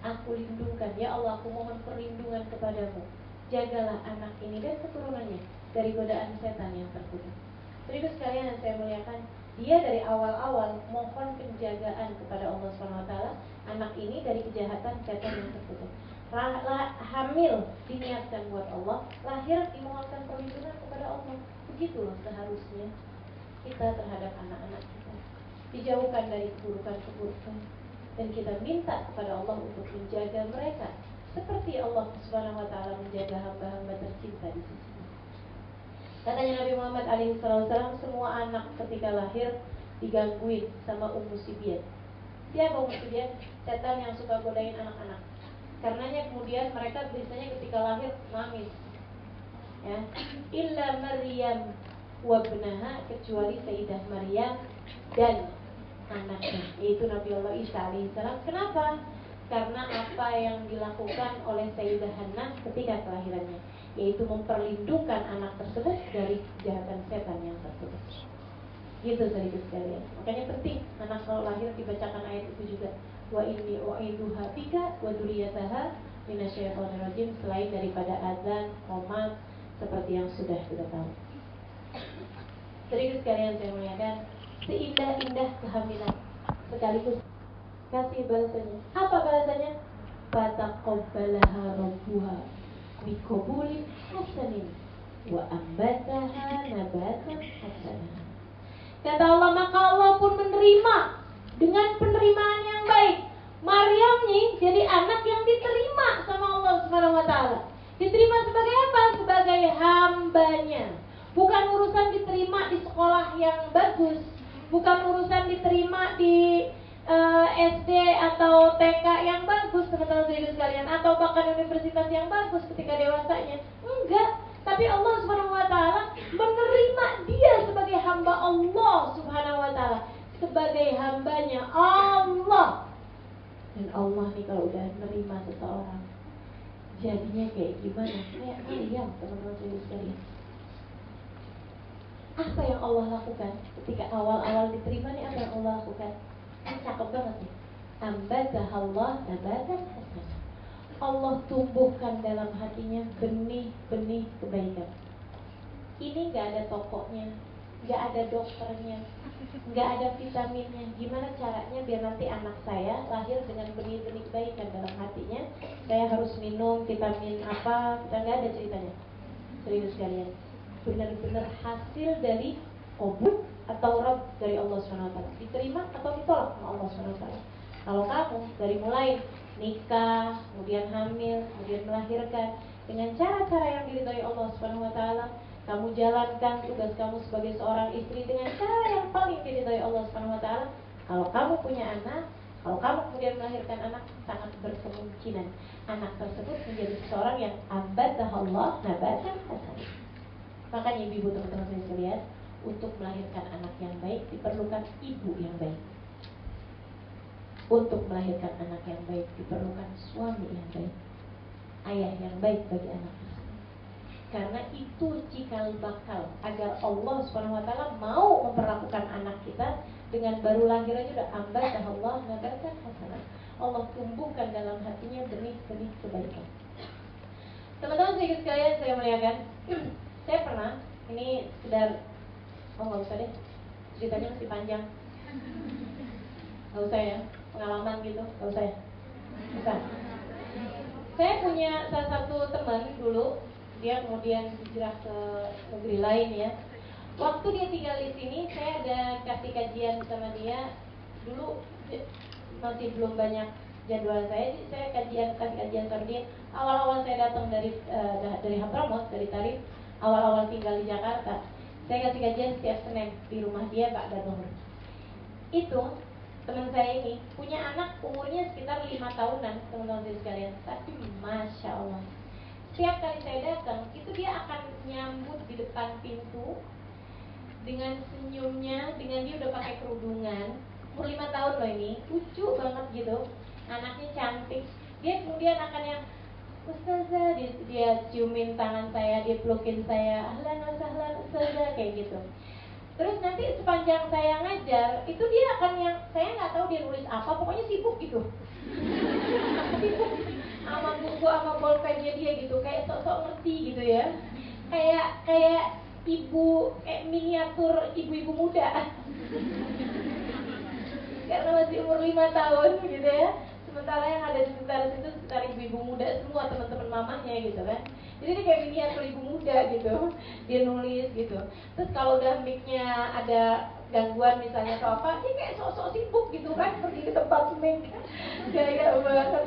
Aku lindungkan, ya Allah, aku mohon perlindungan kepadamu. Jagalah anak ini dan keturunannya dari godaan setan yang terkutuk. Saudara sekalian yang saya muliakan, dia dari awal-awal mohon penjagaan kepada Allah SWT. Anak ini dari kejahatan setan yang terkutuk. Hamil diniatkan buat Allah, lahir dimohonkan perlindungan kepada Allah. Begitulah seharusnya kita terhadap anak-anak kita, dijauhkan dari keburukan-keburukan, dan kita minta kepada Allah untuk menjaga mereka seperti Allah Subhanahu wa taala menjaga hamba-hamba tercinta di sisinya. Katanya Nabi Muhammad SAW, semua anak ketika lahir digangguin sama Ummu Sibyan. Siapa Ummu Sibyan? Setan yang suka godain anak-anak. Karenanya kemudian mereka biasanya ketika lahir nangis. Ya, illa Maryam wabnaha, kecuali Sayyidah Maryam dan anaknya, yaitu Nabi Allah Isa alaihissalam. Kenapa? Karena apa yang dilakukan oleh Sayyidah Hana ketika kelahirannya, yaitu memperlindungkan anak tersebut dari kejahatan setan yang terkutuk. Gitu saudara sekalian. Makanya penting anak kalau lahir dibacakan ayat itu juga. Wa inni u'idzuha bika wa dzurriyyataha minasyaitonir rajim, selain daripada azan, qomat seperti yang sudah kita tahu. Saudara sekalian saya muliakan, seindah-indah kehamilan sekaligus kasih balasannya. Apa balasannya? Fataqabbalaha rabbuha biqabulin hasanin wa ambataha nabatan hasanah. Kata Allah, maka Allah pun menerima dengan penerimaan yang baik. Maryam nih jadi anak yang diterima sama Allah Subhanahu wa taala. Diterima sebagai apa? Sebagai hambanya. Bukan urusan diterima di sekolah yang bagus, bukan urusan diterima di SD atau TK yang bagus, teman-teman sekalian, atau bahkan universitas yang bagus ketika dewasanya. Enggak, tapi Allah Subhanahu wa taala menerima dia sebagai hamba Allah Subhanahu wa taala, sebagai hambanya Allah. Dan Allah nih kalau udah menerima seseorang, jadinya kayak gimana? Kayak Maryam, teman-teman sekalian. Apa yang Allah lakukan ketika awal-awal diterima nih? Apa yang Allah lakukan? Cakep banget nih. Ambatahallah nabatan hasanah. Allah tumbuhkan dalam hatinya benih-benih kebaikan. Ini gak ada tokonya, gak ada dokternya, gak ada vitaminnya. Gimana caranya biar nanti anak saya lahir dengan benih-benih kebaikan dalam hatinya? Saya harus minum vitamin apa? Kita gak ada ceritanya. Serius sekalian, benar-benar hasil dari qabul atau rad dari Allah SWT, diterima atau ditolak sama Allah SWT. Kalau kamu dari mulai nikah, kemudian hamil, kemudian melahirkan dengan cara-cara yang diridhoi Allah SWT, kamu jalankan tugas kamu sebagai seorang istri dengan cara yang paling diridhoi Allah SWT. Kalau kamu punya anak, kalau kamu kemudian melahirkan anak, sangat berkemungkinan anak tersebut menjadi seorang yang ambatahallah nabatan hasanah. Makanya ibu teman-teman saya sekalian, untuk melahirkan anak yang baik diperlukan ibu yang baik. Untuk melahirkan anak yang baik diperlukan suami yang baik, ayah yang baik bagi anak tersebut. Karena itu cikal bakal agar Allah SWT mau memperlakukan anak kita dengan baru lahir aja udah ambatahallah nabatan hasanah. Allah tumbuhkan dalam hatinya benih-benih kebaikan. Teman-teman sekalian saya muliakan, saya pernah, ini sekedar, nggak usah deh, ceritanya masih panjang, nggak usah ya, pengalaman gitu, nggak usah ya, bisa. Saya punya salah satu teman dulu, dia kemudian hijrah ke negeri lain ya. Waktu dia tinggal di sini, saya ada kasih kajian sama dia. Dulu masih belum banyak jadwal saya, jadi saya kasih kajian sama dia. Awal-awal saya datang dari Hadramaut, dari Tarif, awal-awal tinggal di Jakarta, saya kasih kajian setiap Senin di rumah dia, Pak Dadong. Itu teman saya ini punya anak umurnya sekitar 5 tahunan, teman-teman saya sekalian. Tapi Masya Allah, setiap kali saya datang, itu dia akan nyambut di depan pintu dengan senyumnya, dengan dia udah pakai kerudungan. Umur 5 tahun loh ini, lucu banget gitu. Anaknya cantik. Dia kemudian akan yang Ustazah, dia ciumin tangan saya, dia pelukin saya, ahlan wasahlan Ustazah, kayak gitu. Terus nanti sepanjang saya ngajar, itu dia akan yang, saya nggak tahu dia nulis apa, pokoknya sibuk gitu. Sibuk sama buku, sama bolpennya dia gitu, kayak sok-sok ngerti gitu ya. Kayak ibu, kayak miniatur ibu-ibu muda. Karena masih umur 5 tahun gitu ya. Sementara yang ada di sekitar situ sekitar ibu-ibu muda semua, teman-teman mamahnya gitu kan. Jadi dia kayak miniatur ibu muda gitu. Dia nulis gitu. Terus kalau udah mic-nya ada gangguan misalnya atau apa, dia kayak sok-sok sibuk gitu kan, pergi ke tempat mic. Gaya banget.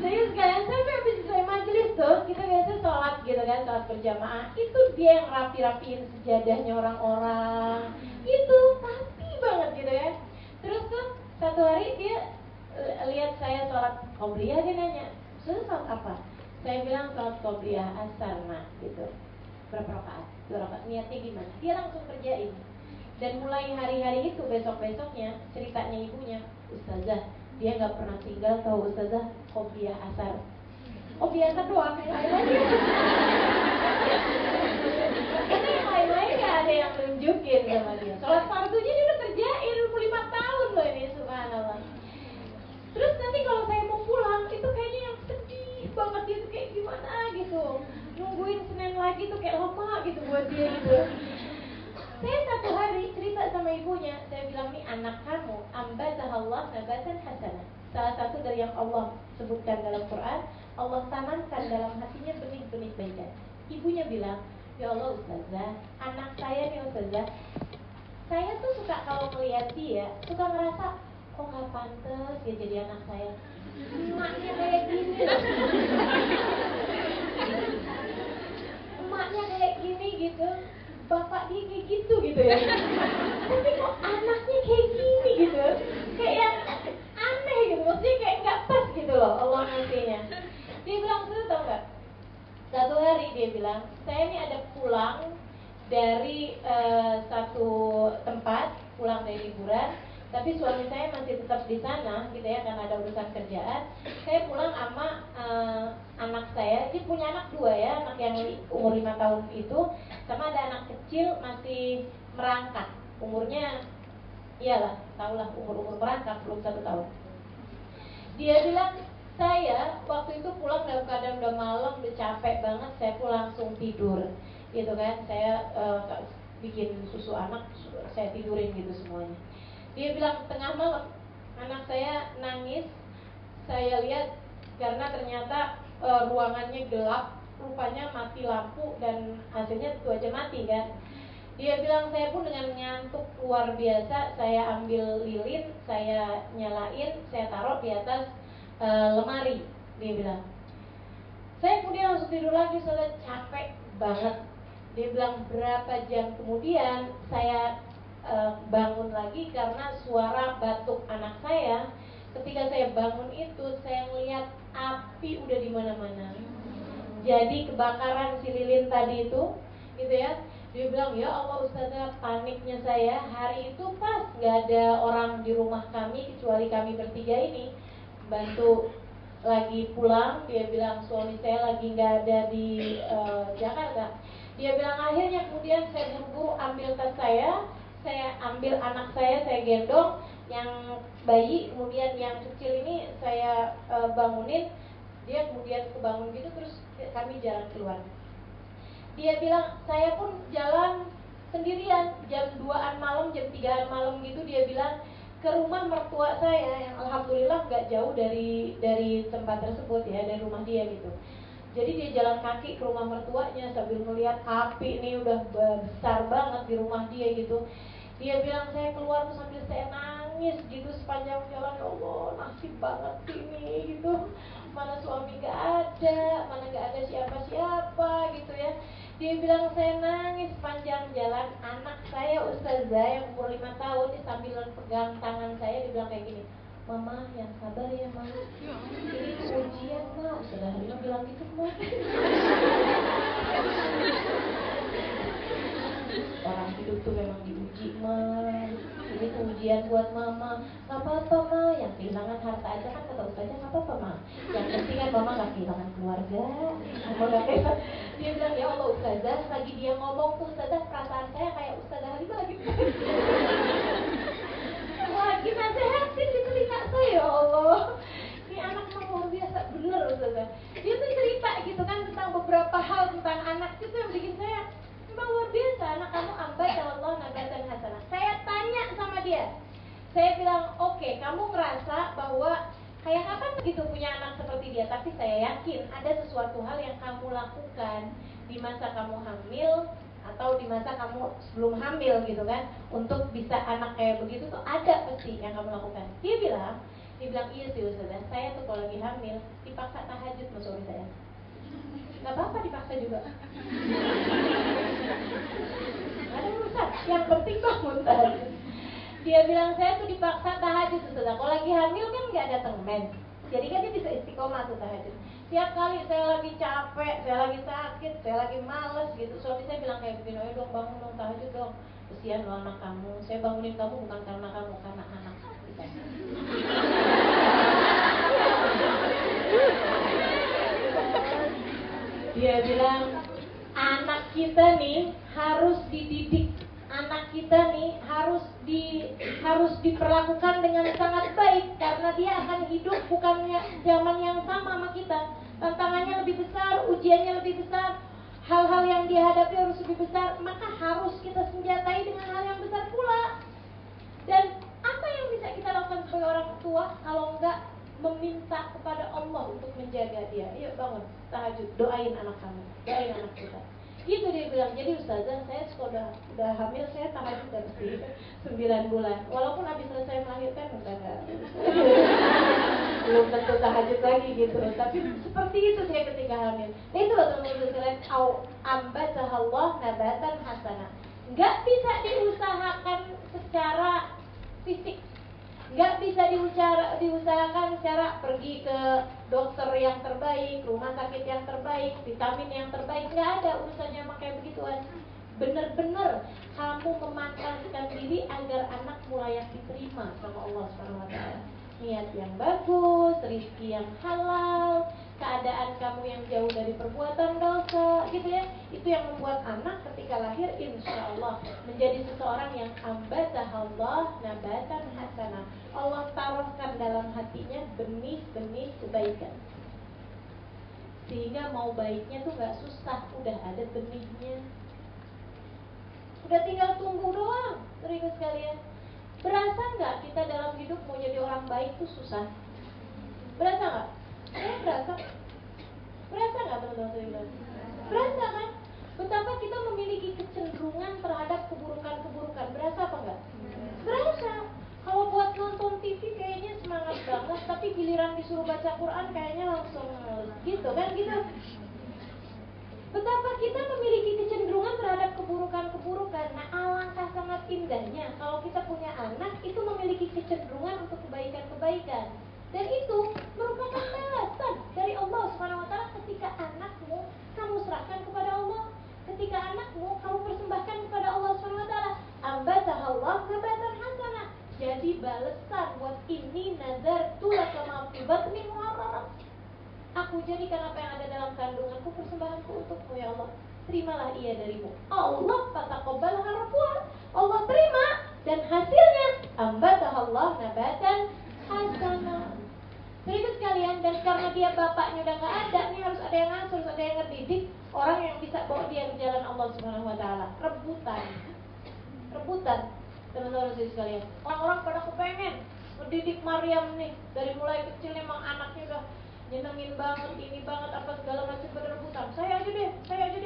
Jadi sekalian sampai habis selesai majelis tuh, kita biasa sholat gitu kan, sholat berjamaah. Itu dia yang rapi-rapiin sejadahnya orang-orang. Itu rapi banget gitu ya. Terus tuh satu hari dia lihat saya sholat qobliyah, dia nanya, "Sudah sholat apa?" Saya bilang sholat qobliyah asar nak gitu. Berapa rakaat? 2 rakaat. Niatnya gimana? Dia langsung kerjain. Dan mulai hari-hari itu, besok-besoknya ceritanya ibunya, Ustazah, dia nggak pernah tinggal, tahu Ustazah, qobliyah asar. Qobliyah asar doang, yang lain-lain. Karena yang lain-lain nggak ada yang nunjukin sama dia. Sholat fardunya dia udah kerjain, umur 5 tahun loh ini, subhanallah. Terus nanti kalau saya mau pulang, itu kayaknya yang sedih banget, dia tuh kayak gimana gitu. Nungguin Senin lagi tuh kayak lama gitu buat dia gitu. Saya satu hari cerita sama ibunya, saya bilang, nih anak kamu, ambazahallah nabatan hasanah. Salah satu dari yang Allah sebutkan dalam Quran, Allah tanamkan dalam hatinya benih-benih kebaikan. Ibunya bilang, ya Allah Ustazah, anak saya nih Ustazah, saya tuh suka kalau melihat dia, suka ngerasa, kok gak pantas dia jadi anak saya. Emaknya kayak gini loh. Emaknya kayak gini gitu, bapak dia kayak gitu ya. Tapi kok anaknya kayak gini gitu, kayak yang aneh gitu, maksudnya kayak gak pas gitu loh Allah ngasihnya. Dia bilang, tuh tau gak, satu hari dia bilang, saya ini ada pulang dari satu tempat, pulang dari liburan, tapi suami saya masih tetap di sana gitu ya, karena ada urusan kerjaan. Saya pulang sama anak saya, dia punya anak 2 ya, anak yang umur 5 tahun itu, sama ada anak kecil masih merangkak, umurnya iyalah, tahulah umur merangkak, belum 1 tahun. Dia bilang, saya waktu itu pulang dalam keadaan udah malam, udah capek banget, saya pun langsung tidur gitu kan. Saya bikin susu anak, saya tidurin gitu semuanya. Dia bilang tengah malam anak saya nangis, saya lihat karena ternyata ruangannya gelap, rupanya mati lampu dan hasilnya itu aja mati kan. Dia bilang, saya pun dengan ngantuk luar biasa, saya ambil lilin, saya nyalain, saya taruh di atas lemari. Dia bilang, saya kemudian langsung tidur lagi, soalnya capek banget. Dia bilang berapa jam kemudian saya bangun lagi karena suara batuk anak saya. Ketika saya bangun itu, saya melihat api udah di mana-mana. Jadi kebakaran si lilin tadi itu, gitu ya. Dia bilang, ya Allah Ustazah, paniknya saya hari itu pas nggak ada orang di rumah kami kecuali kami bertiga ini. Bantu lagi pulang, dia bilang suami saya lagi nggak ada di Jakarta. Dia bilang akhirnya kemudian saya buru-buru ambil tas saya ambil anak saya gendong, yang bayi, kemudian yang kecil ini saya bangunin, dia kemudian kebangun gitu, terus kami jalan keluar. Dia bilang, saya pun jalan sendirian, jam 2-an malam, jam 3-an malam gitu, dia bilang ke rumah mertua saya yang alhamdulillah nggak jauh dari tempat tersebut ya, dari rumah dia gitu. Jadi dia jalan kaki ke rumah mertuanya sambil melihat api ini udah besar banget di rumah dia gitu. Dia bilang, saya keluar tuh sambil saya nangis gitu sepanjang jalan. Ya Allah, nasib banget ini gitu. Mana suami gak ada, mana gak ada siapa-siapa gitu ya. Dia bilang, saya nangis sepanjang jalan. Anak saya Ustazah yang umur 5 tahun nih sambil pegang tangan saya, dia bilang kayak gini, Mama yang sabar ya Mama, ini ujian Ma. Ustazah Halimah bilang gitu Ma. Orang hidup tuh memang diuji Ma. Ini tuh ujian buat Mama. Gak apa-apa Ma, yang kehilangan harta aja kan kata Ustazah gak apa-apa Ma. Yang penting kan Mama gak kehilangan keluarga. Mama gak kehilangan. Dia bilang, ya Allah Ustazah, lagi dia ngomong tuh Ustazah, perasaan saya kayak Ustazah Halimah gitu. Lagi nasehatin di telinga saya, ya Allah. Ini anak mah luar biasa, bener Ustazah. Dia tuh cerita gitu kan tentang beberapa hal tentang anak itu yang bikin saya memang luar biasa. Anak kamu ambat ya Allah nabatan hasanah. Saya tanya sama dia, saya bilang, oke, kamu ngerasa bahwa kayak kapan gitu punya anak seperti dia, tapi saya yakin ada sesuatu hal yang kamu lakukan di masa kamu hamil atau di masa kamu sebelum hamil gitu kan, untuk bisa anak kayak begitu tuh ada pasti yang kamu lakukan. Dia bilang iya sih Ustazah, saya tuh kalau lagi hamil dipaksa tahajud sama suami saya. Gak apa-apa dipaksa juga, gak ada urusan, yang penting bangun tahajud. Dia bilang saya tuh dipaksa tahajud Ustazah, kalau lagi hamil kan gak ada temen, jadi kan dia bisa istiqomah tuh tahajud. Tiap kali saya lagi capek, saya lagi sakit, saya lagi males gitu, suami saya bilang kayak begini, ayo dong bangun dong tahajud dong, kesian lo anak kamu. Saya bangunin kamu bukan karena kamu, karena anak kita. Dia bilang anak kita nih harus dididik, anak kita nih harus diperlakukan dengan sangat baik, karena dia akan hidup bukannya zaman yang sama kita. Tantangannya lebih besar, ujiannya lebih besar, hal-hal yang dihadapi harus lebih besar, maka harus kita senjatai dengan hal yang besar pula. Dan apa yang bisa kita lakukan sebagai orang tua kalau enggak meminta kepada Allah untuk menjaga dia? Yuk bangun tahajud, doain anak kamu, doain anak kita. Gitu dia bilang. Jadi Ustazah, saya udah hamil, saya tahajud dari 9 bulan. Walaupun habis selesai melahirkan udah gak, belum tentu tahajud lagi gitu. Tapi seperti itu dia ketika hamil. Nah itu loh teman-teman sekalian, ambatahallah nabatan hasanah. Nggak bisa diusahakan secara fisik, nggak bisa diusahakan secara pergi ke dokter yang terbaik, rumah sakit yang terbaik, vitamin yang terbaik. Nggak ada urusannya pakai begituan. Bener-bener kamu memantapkan diri agar anak mulai diterima sama Allah SWT. Niat yang bagus, rezeki yang halal, keadaan kamu yang jauh dari perbuatan dosa, gitu ya. Itu yang membuat anak ketika lahir insya Allah menjadi seseorang yang ambatahallah nabatan hasanah. Allah taruhkan dalam hatinya benih-benih kebaikan, sehingga mau baiknya tuh gak susah, udah ada benihnya, udah tinggal tunggu doang. Terikat sekalian, berasa gak kita dalam hidup mau jadi orang baik tuh susah? Berasa gak? Berasa gak teman-teman? Berasa kan? Betapa kita memiliki kecenderungan terhadap keburukan-keburukan. Berasa apa enggak? Berasa. Kalau buat nonton TV kayaknya semangat banget, tapi giliran disuruh baca Quran kayaknya langsung gitu kan gitu. Betapa kita memiliki kecenderungan terhadap keburukan-keburukan. Nah, alangkah sangat indahnya kalau kita punya anak itu memiliki kecenderungan untuk kebaikan-kebaikan. Dan itu merupakan balasan dari Allah SWT ketika anakmu kamu serahkan kepada Allah, ketika anakmu kamu persembahkan kepada Allah SWT. Ambatahallah nabatan hasanah. Jadi balasan buat ini nazar tulaka ma fi batni muharraram. Aku jadikan apa yang ada dalam kandunganku persembahanku untukmu ya Allah. Terimalah ia darimu. Allah fataqabbalha rabbuha. Allah terima dan hasilnya ambatahallah nabatan hasanah. Serius sekalian, dan karena dia bapaknya udah gak ada, nih harus ada yang ngasuh, harus ada yang ngedidik orang yang bisa bawa dia ke jalan Allah Subhanahu Wa Taala. Rebutan, teman-teman sekalian. Orang-orang pada kepengen mendidik Maryam nih, dari mulai kecil emang anaknya udah nyenengin banget, ini banget, apa segala macam, bener saya aja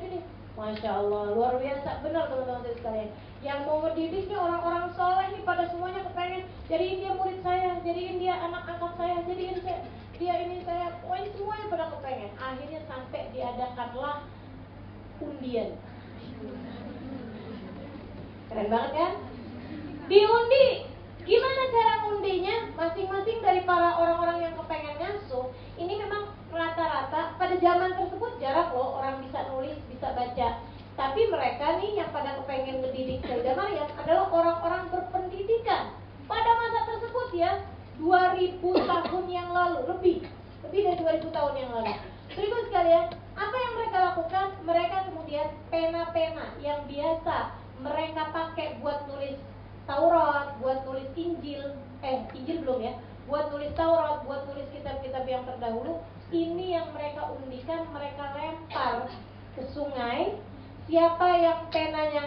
deh. Masya Allah, luar biasa, benar teman-teman sekalian. Yang mau mendidik nih orang-orang soleh nih pada semuanya kepengen jadiin dia murid saya, jadiin dia anak angkat saya, jadiin dia ini saya, pokoknya semuanya pada kepengen. Akhirnya sampai diadakanlah undian. Keren banget kan? Diundi. Gimana cara ngundinya? Masing-masing dari para orang-orang yang kepengen ngasuh, ini memang rata-rata pada zaman tersebut jarang loh orang bisa nulis, bisa baca. Tapi mereka nih yang pada kepengen ngedidik Sayyidah Maryam adalah orang-orang berpendidikan. Pada masa tersebut ya, 2000 tahun yang lalu, lebih dari 2000 tahun yang lalu. Berikut sekalian, apa yang mereka lakukan? Mereka kemudian pena-pena yang biasa mereka pakai buat nulis Taurat, buat nulis Injil belum ya, buat nulis Taurat, buat nulis kitab-kitab yang terdahulu, ini yang mereka undikan, mereka lempar ke sungai. Siapa yang penanya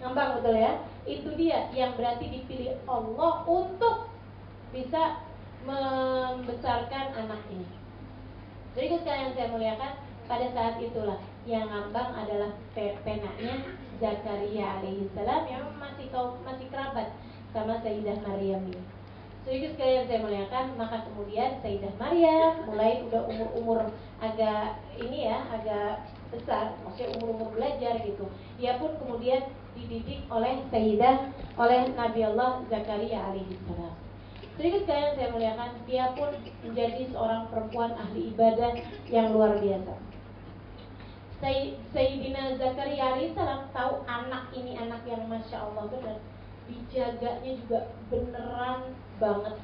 ngambang, betul ya, itu dia yang berarti dipilih Allah untuk bisa membesarkan anak ini. Jadi sekalian saya muliakan, pada saat itulah yang ngambang adalah penanya Zakaria alaihissalam yang masih kerabat sama Sayyidah Maryam ini. Jadi sekalian saya muliakan, maka kemudian Sayyidah Maryam mulai udah umur agak besar, maksudnya umur belajar gitu. Dia pun kemudian dididik oleh Nabi Allah Zakaria alaihissalam. Sedikit sekalian saya muliakan, dia pun menjadi seorang perempuan ahli ibadah yang luar biasa. Sayyidina Zakaria alaihissalam tahu anak ini anak yang Masya Allah benar, dijaganya juga beneran banget.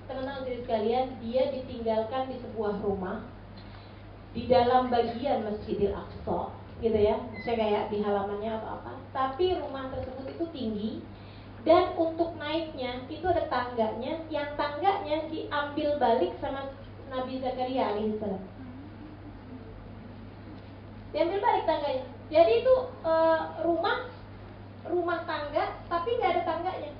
Teman-teman jadi sekalian, dia ditinggalkan di sebuah rumah di dalam bagian Masjidil Aqsa gitu ya, saya kayak di halamannya apa-apa, tapi rumah tersebut itu tinggi. Dan untuk naiknya itu ada tangganya, yang tangganya diambil balik sama Nabi Zakaria alaihissalam. Diambil balik tangganya. Jadi itu rumah tangga, tapi nggak ada tangganya.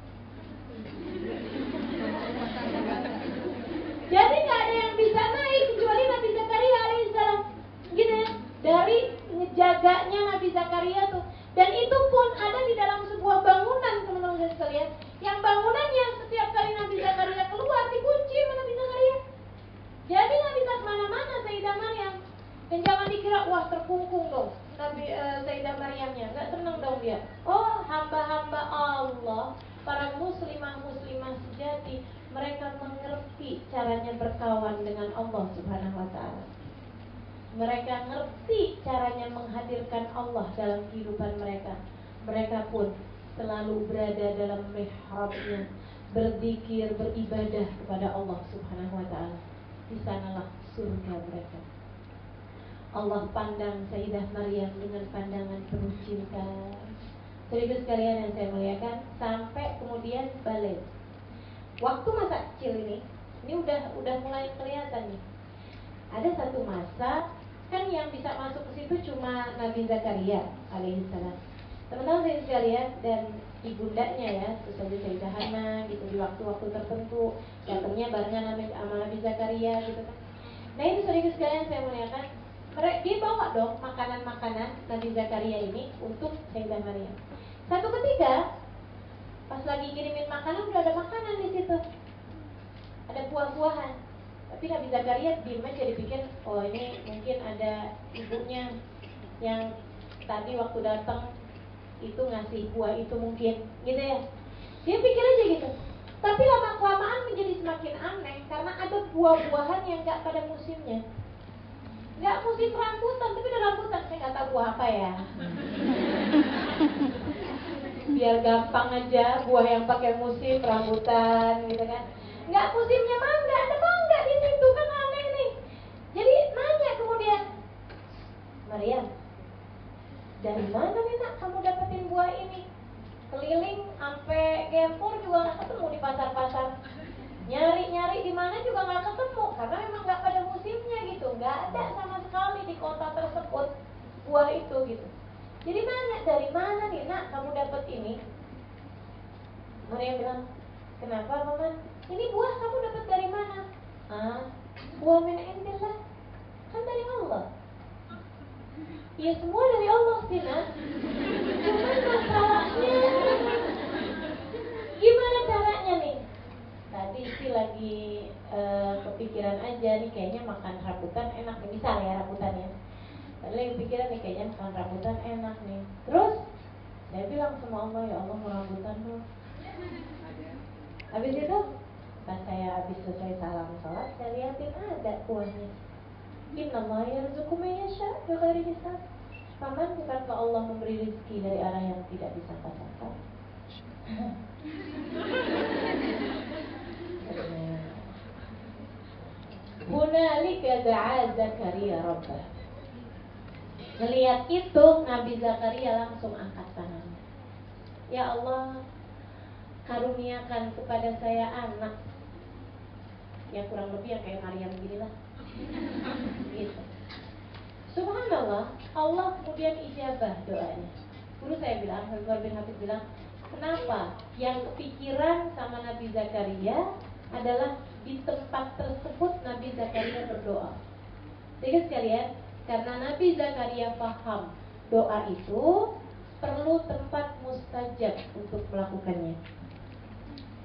Jadi nggak ada yang bisa naik kecuali Nabi Zakaria alaihissalam, gitu ya. Dari ngejaganya Nabi Zakaria tuh. Dan itu pun ada di dalam sebuah bangunan, teman-teman sekalian. Yang bangunannya setiap kali Nabi Zakaria keluar dikunci sama Nabi Zakaria. Jadi nggak bisa kemana-mana Sayyidah Maryam. Dan jangan dikira wah terkungkung dong Sayyidah Maryamnya, nggak seneng dong dia. Oh, hamba-hamba Allah, para muslimah sejati, mereka mengerti caranya berkawan dengan Allah Subhanahu wa taala. Mereka ngerti caranya menghadirkan Allah dalam kehidupan mereka. Mereka pun selalu berada dalam mihrabnya, berzikir, beribadah kepada Allah Subhanahu wa taala. Di sanalah surga mereka. Allah pandang Sayyidah Maryam dengan pandangan penuh cinta. Saudara sekalian yang saya muliakan, sampai kemudian balik. Waktu masa kecil ini udah mulai kelihatan nih. Ada satu masa kan yang bisa masuk ke situ cuma Nabi Zakaria alaihissalam. Teman-teman sekalian dan ibundanya ya, terus saja Sayyidah Hana gitu di waktu-waktu tertentu datangnya barengan sama Nabi Zakaria gitu kan. Nah itu saudara sekalian saya muliakan, dia bawa dong makanan-makanan Nabi Zakaria ini untuk Sayyidah Maryam. Satu ketika pas lagi kirimin makanan udah ada makanan di situ, ada buah-buahan. Tapi Nabi Zakaria diem aja, dipikir oh ini mungkin ada ibunya yang tadi waktu datang itu ngasih buah itu mungkin, gitu ya. Dia pikir aja gitu. Tapi lama-kelamaan menjadi semakin aneh karena ada buah-buahan yang gak pada musimnya. Gak musim rambutan, tapi ada rambutan. Saya gak tahu buah apa ya. Biar gampang aja, buah yang pakai musim rambutan, gitu kan. Gak musimnya mangga, ada mangga di situ, kan aneh nih. Jadi nanya kemudian, Maryam, dari mana nih nak kamu dapetin buah ini? Keliling sampai Gempur juga nggak ketemu di pasar-pasar. Nyari-nyari di mana juga nggak ketemu karena memang nggak pada musimnya gitu. Nggak ada sama sekali di kota tersebut buah itu gitu. Jadi nanya, dari mana nih nak kamu dapet ini? Maryam bilang, kenapa paman? Ini buah kamu dapat dari mana? Wa min indillah, kan dari Allah. Ya semua dari Allah sih, Nak. Cuman masalahnya gimana caranya nih? Tadi sih lagi kepikiran aja nih, kayaknya makan rambutan enak nih, misal ya rambutan ya. Tadi lagi kepikiran nih, kayaknya makan rambutan enak nih. Terus saya bilang sama Allah, ya Allah mau rambutan dong. Habis itu pas saya habis selesai salam sholat, saya liatin ada kuahnya. Innallaha yarzuqu man yasha bighairi hisab. Paman, bukankah Allah memberi rezeki dari arah yang tidak disangka-sangka? Hunalika da'a Zakaria rabbah. Ngelihat itu, Nabi Zakaria langsung angkat tangannya. Ya Allah, karuniakan kepada saya anak. Ya kurang lebih yang kayak Maryam ginilah. Gitu. Subhanallah, Allah kemudian ijabah doanya. Guru saya bilang, Umar bin Habib bilang, kenapa yang kepikiran sama Nabi Zakaria adalah di tempat tersebut Nabi Zakaria berdoa. Jadi sekalian, karena Nabi Zakaria paham doa itu perlu tempat mustajab untuk melakukannya.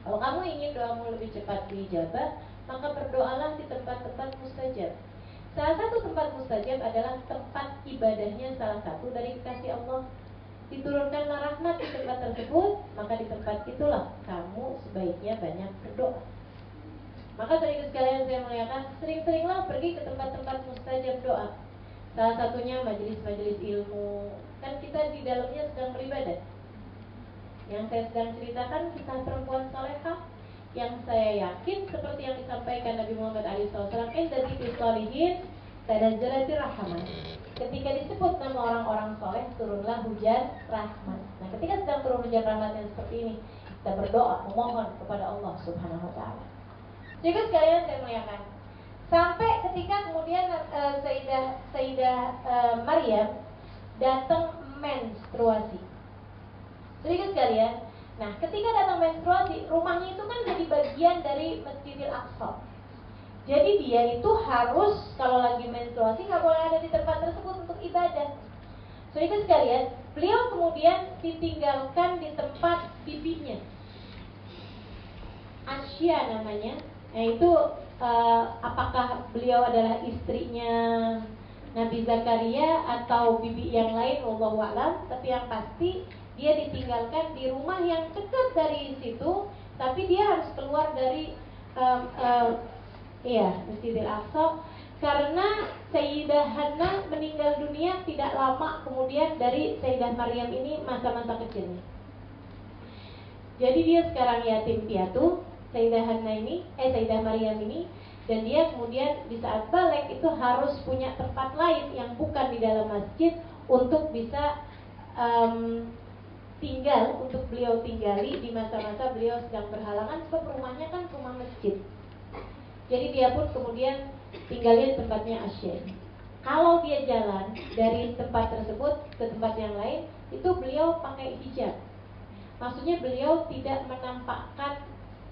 Kalau kamu ingin doamu lebih cepat diijabah, maka berdoalah di tempat-tempat mustajab. Salah satu tempat mustajab adalah tempat ibadahnya salah satu dari kekasih Allah. Diturunkanlah rahmat di tempat tersebut, maka di tempat itulah kamu sebaiknya banyak berdoa. Maka dari sekalian saya muliakan, sering-seringlah pergi ke tempat-tempat mustajab doa. Salah satunya majelis-majelis ilmu. Kan kita di dalamnya sedang beribadah. Yang saya sedang ceritakan kisah perempuan salehah yang saya yakin seperti yang disampaikan Nabi Muhammad SAW, inda dzikri sholihin tanazzalatir rahmah. Ketika disebut nama orang-orang soleh, turunlah hujan rahmat. Nah, ketika sedang turun hujan rahmat yang seperti ini, kita berdoa memohon kepada Allah Subhanahu Wa Taala. Jadi sekalian saya muliakan, sampai ketika kemudian Sayyidah Maryam datang menstruasi. Jadi sekalian, nah ketika datang menstruasi, rumahnya itu kan jadi bagian dari Masjidil Aqsa. Jadi dia itu harus kalau lagi menstruasi nggak boleh ada di tempat tersebut untuk ibadah. Jadi sekalian, beliau kemudian ditinggalkan di tempat bibinya, Asya namanya. Nah itu apakah beliau adalah istrinya Nabi Zakaria atau bibi yang lain, wallahu a'lam. Tapi yang pasti dia ditinggalkan di rumah yang dekat dari situ, tapi dia harus keluar dari Masjidil Aqsa karena Sayyidah Hannah meninggal dunia tidak lama kemudian dari Sayyidah Maryam ini masa-masa kecilnya. Jadi dia sekarang yatim piatu, Sayyidah Maryam ini, dan dia kemudian di saat balik itu harus punya tempat lain yang bukan di dalam masjid untuk bisa tinggal, untuk beliau tinggali di masa-masa beliau sedang berhalangan, sebab rumahnya kan rumah masjid. Jadi dia pun kemudian tinggalin tempatnya Asya. Kalau dia jalan dari tempat tersebut ke tempat yang lain, itu beliau pakai hijab. Maksudnya beliau tidak menampakkan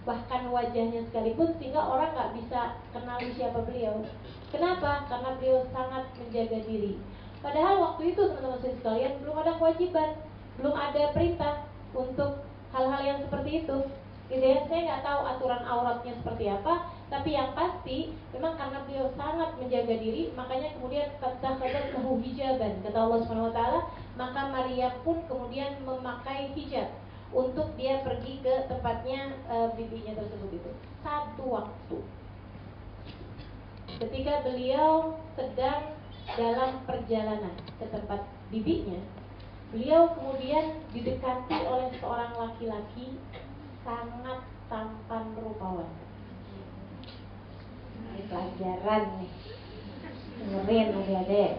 bahkan wajahnya sekalipun, sehingga orang nggak bisa kenal siapa beliau. Kenapa? Karena beliau sangat menjaga diri. Padahal waktu itu teman-teman sekalian belum ada kewajiban, belum ada perintah untuk hal-hal yang seperti itu. Gitu ya, saya nggak tahu aturan auratnya seperti apa, tapi yang pasti memang karena beliau sangat menjaga diri, makanya kemudian fattakhadhathu hijaban, kata Allah Subhanahu Wa Taala, maka Maryam pun kemudian memakai hijab untuk dia pergi ke tempatnya bibinya tersebut itu. Satu waktu ketika beliau sedang dalam perjalanan ke tempat bibinya, beliau kemudian didekati oleh seorang laki-laki sangat tampan rupawan. Ini pelajaran nih, dengerin adik-adik.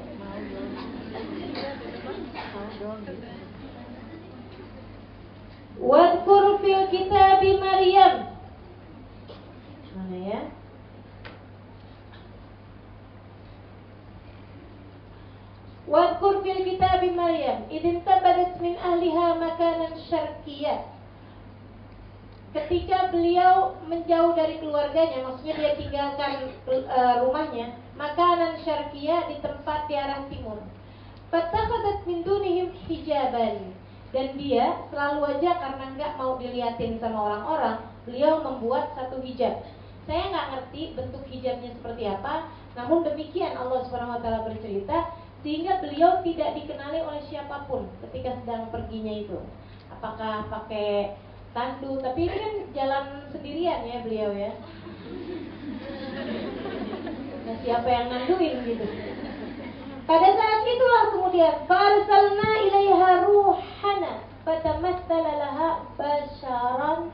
Wadkur fil kitab Maryam. Mana ya? Wadkur fil kitab Maryam idin tabadat min ahliha makanan syarqiyah ketika beliau menjauh dari keluarganya, maksudnya dia tinggalkan rumahnya, makanan syarqiyah di tempat di arah timur. Fatakhadat min dunihim hijaban, dan dia selalu aja karena nggak mau diliatin sama orang-orang, beliau membuat satu hijab. Saya nggak ngerti bentuk hijabnya seperti apa, namun demikian Allah Subhanahu Wa Taala bercerita, sehingga beliau tidak dikenali oleh siapapun ketika sedang perginya itu. Apakah pakai tandu, tapi ini kan jalan sendirian ya beliau ya. Nah, siapa yang nanduin gitu. Pada saat itulah kemudian farsalna ilaiha ruhana fatamassala laha basharan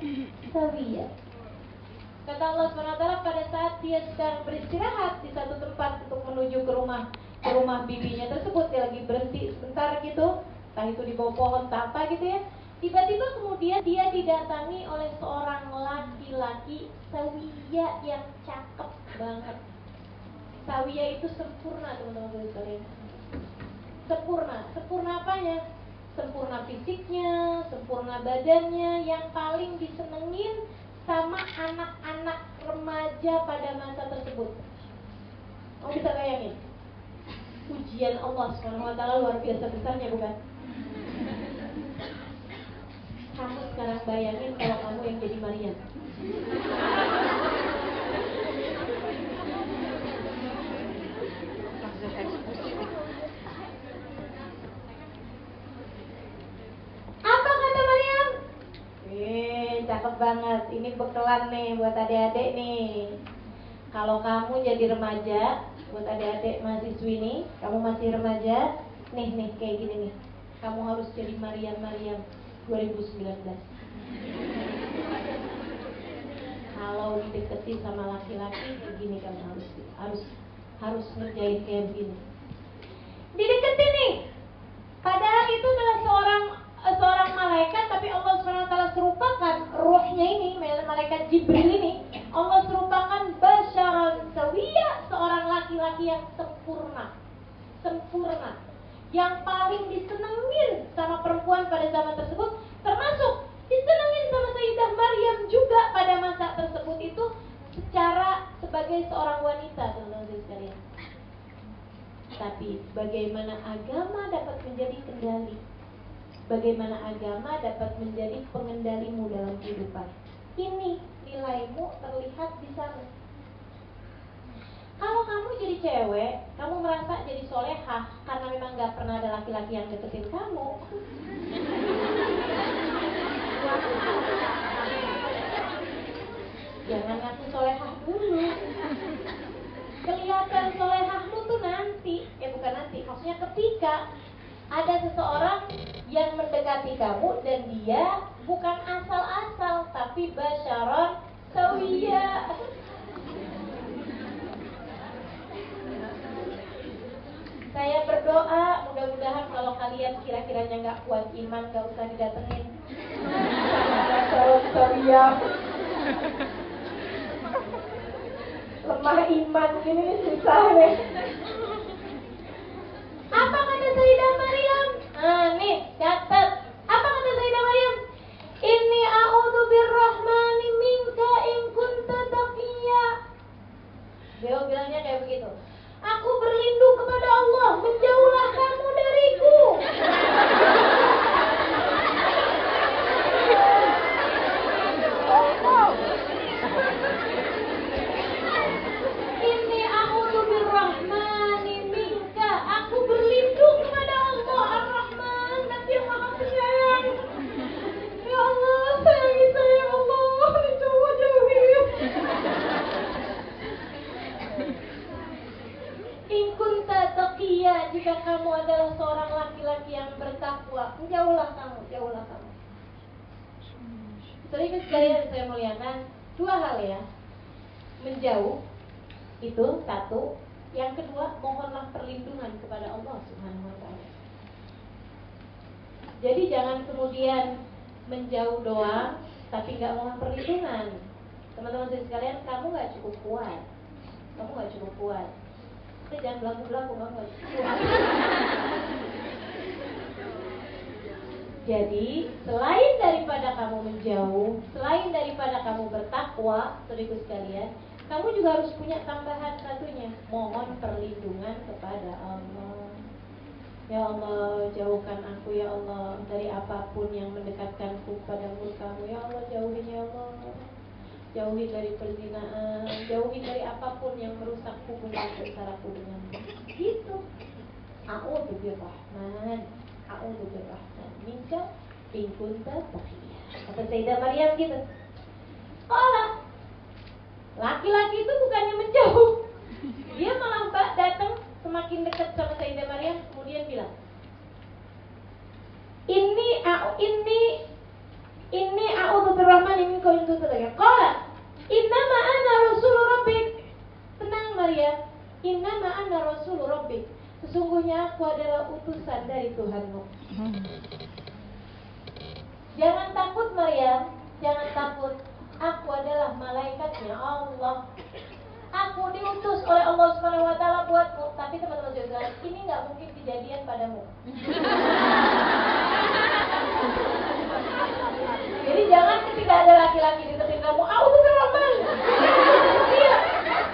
sawiya. Kata Allah SWT, pada saat dia sedang beristirahat di satu tempat untuk menuju ke rumah bibinya tersebut, dia lagi berhenti sebentar gitu, entah itu di bawah pohon tak apa gitu ya. Tiba-tiba kemudian dia didatangi oleh seorang laki-laki sawiya yang cakep banget. Sawiya itu sempurna, teman-teman sekalian. Sempurna apanya? Sempurna fisiknya, sempurna badannya, yang paling disenengin sama anak-anak remaja pada masa tersebut. Kamu bisa bayangin? Ujian Allah SWT luar biasa besarnya, bukan? Kamu sekarang bayangin kalau kamu yang jadi Maryam. Apa kata Maryam? Cakep banget. Ini bekalan nih buat adik-adik nih. Kalau kamu jadi remaja, buat adik-adik mahasiswi nih, kamu masih remaja, nih kayak gini nih. Kamu harus jadi Maryam 2019. Kalau dideketi sama laki-laki begini, kamu harus ngerjain kayak begini. Dideketi nih, padahal itu adalah seorang malaikat, tapi Allah SWT serupakan ruhnya ini, malaikat Jibril ini, Allah serupakan basyaran sawiya, seorang laki-laki yang sempurna, yang paling disenengin sama perempuan pada zaman tersebut, termasuk disenengin sama Sayyidah Maryam juga pada masa tersebut itu, sebagai seorang wanita, teman-teman sekalian. Tapi bagaimana agama dapat menjadi kendali? Bagaimana agama dapat menjadi pengendalimu dalam kehidupan? Ini nilaimu terlihat di sana. Kalau kamu jadi cewek, kamu merasa jadi solehah karena memang gak pernah ada laki-laki yang deketin kamu. Jangan ngaku solehah dulu. Kelihatan solehahmu tuh nanti, bukan nanti, maksudnya ketika ada seseorang yang mendekati kamu dan dia bukan asal-asal, tapi basyaron sawiya. Saya berdoa mudah-mudahan kalau kalian kira-kiranya nggak kuat iman, nggak usah didatengin. Basyaron sawiya. Lemah iman ini susah nih. Apa kata Sayyidah Maryam? Nih, catat. Apa kata Sayyidah Maryam? Inni a'udzu birrahmani minka in kunta taqiyya. Beliau bilangnya kayak begitu. Aku berlindung kepada Allah, menjauhlah kamu dariku. Inni a'udzu birrahmani minka. Aku berlindung kepada Allah Ar-Rahman, Nabi yang Maha Penyayang. Ya Allah, sayangi saya ya Allah, dijauh-jauhi. In kunta taqiyya, jika kamu adalah seorang laki-laki yang bertakwa, jauhlah kamu. Saudara sekalian saya muliakan, dua hal ya. Menjauh itu satu, yang kedua mohonlah perlindungan kepada Allah Subhanahu wa taala. Jadi jangan kemudian menjauh doang tapi nggak mohon perlindungan. Teman-teman sekalian, kamu nggak cukup kuat. Kita jangan belagu-belagu, kamu nggak cukup kuat. Jadi selain daripada kamu menjauh, selain daripada kamu bertakwa, saudaraku sekalian, kamu juga harus punya tambahan satunya, mohon perlindungan kepada Allah. Ya Allah, jauhkan aku ya Allah dari apapun yang mendekatkanku pada murkamu. Ya Allah, jauhin ya Allah. Jauhi dari perzinaan, jauhi dari apapun yang merusak hubungan antaraku denganmu. Gitu. A'udzu birrahman, a'udzu birrahman minka in kunta taqiyya. Kata Sayyidah Maryam gitu. Sekolah. Laki-laki itu bukannya menjauh, dia malah datang semakin dekat sama Sayyidah Maryam, kemudian bilang, ini a'udzu birrahmani minka in kunta taqiyya. Qala innama ana rasul rabbik. Tenang Maryam, innama ana rasul rabbik. Sesungguhnya aku adalah utusan dari Tuhanmu. Jangan takut Maryam, jangan takut. Aku adalah malaikatnya Allah. Aku diutus oleh Allah Subhanahu wa taala buatmu. Tapi teman-teman sekalian, ini nggak mungkin kejadian padamu. Jadi jangan ketika ada laki-laki di dekat kamu, "A'udzu birrahman." Iya.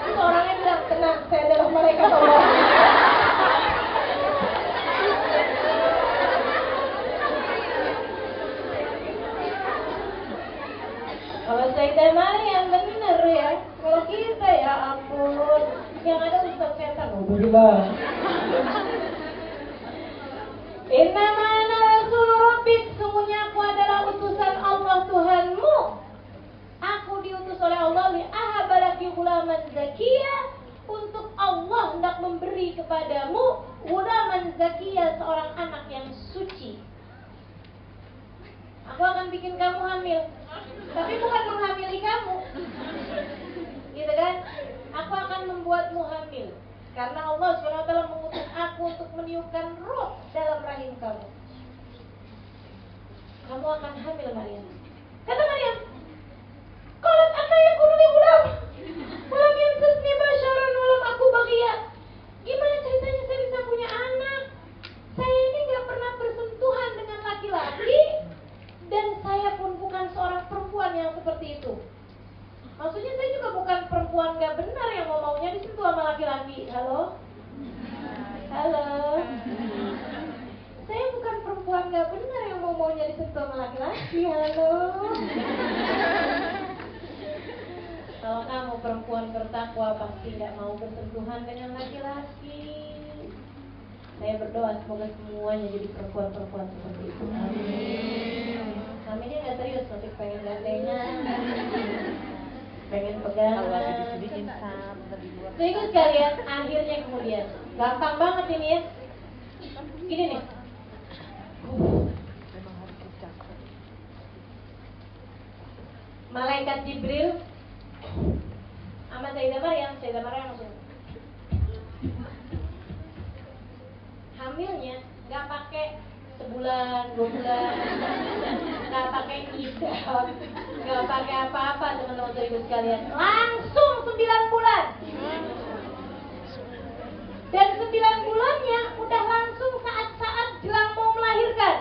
Terus orangnya bilang, "Tenang, saya adalah malaikat Allah." Kalau Sayyidah Maryam benar ya. Kalau kita ya ampun, yang ada Ustaz setan. Alhamdulillah. Innama ana rasul rabbik, sungguhnya aku adalah utusan Allah Tuhanmu. Aku diutus oleh Allah li ahabalaki ghulaman zakiya, untuk Allah hendak memberi kepadamu ghulaman zakiya, seorang anak yang suci. Aku akan bikin kamu hamil, tapi bukan menghamili kamu, gitu kan? Aku akan membuatmu hamil, karena Allah SWT mengutus aku untuk meniupkan roh dalam rahim kamu. Kamu akan hamil Maryam. Kata Maryam, qalat anna yakunu li ghulam walam yamsasni basharan walam aku baghiyah. Gimana ceritanya saya bisa punya anak? Saya ini gak pernah bersentuhan dengan laki-laki, dan saya pun bukan seorang perempuan yang seperti itu. Maksudnya saya juga bukan perempuan gak benar yang maunya disentuh sama laki-laki. Halo? Halo? Saya bukan perempuan gak benar yang maunya disentuh sama laki-laki. Halo? Kalau kamu perempuan bertakwa pasti gak mau bersentuhan dengan laki-laki. Saya berdoa semoga semuanya jadi perempuan-perempuan seperti itu. Amin. Aminnya nggak serius, masih pengen gandengan, pengen pegangan. Jadi sekalian, akhirnya kemudian gampang banget ini ya. Gini nih. Malaikat Jibril sama Sayyidah Maryam langsung hamilnya nggak pakai sebulan, 2 bulan, nggak pakai idam, nggak pakai apa-apa teman-teman ibu sekalian, langsung 9 bulan. Dan 9 bulannya udah langsung saat-saat jelang mau melahirkan.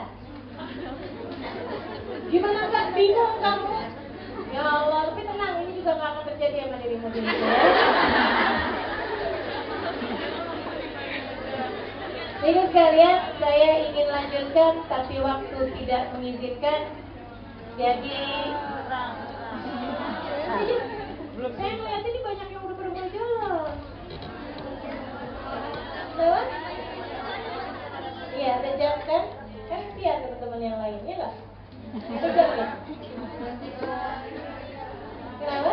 Gimana nggak bingung kamu? Ya Allah, tapi tenang, ini juga nggak akan terjadi sama dirimu sendiri. Ibu sekalian, saya ingin lanjutkan tapi waktu tidak mengizinkan. Jadi saya melihat ini banyak yang udah mulai jalan. Betul? Iya, ada jam kan? Kan lihat teman-teman yang lain, ya nggak? Ada jam ya? Kenapa?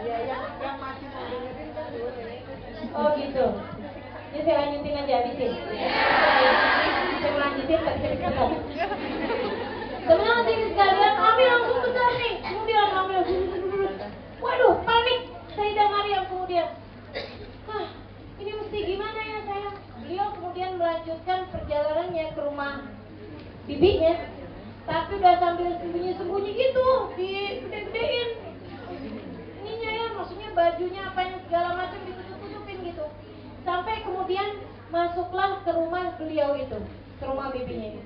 Ya, yang masih mau dengerin kan dulu. Oh gitu. Jadi saya lanjutin aja, habisin. Saya lanjutin, tapi saya cepat. Teman-teman sini sekalian, hamil langsung besar nih. Kemudian hamil, waduh, panik Sayyidah Maryam kemudian. Ini mesti gimana ya sayang? Beliau kemudian melanjutkan perjalanannya ke rumah bibinya, tapi udah sambil sembunyi-sembunyi gitu, digede-gedein ininya ya, maksudnya bajunya apa yang segala macam ditutup-tutupin gitu. Sampai kemudian masuklah ke rumah beliau itu, ke rumah bibinya itu.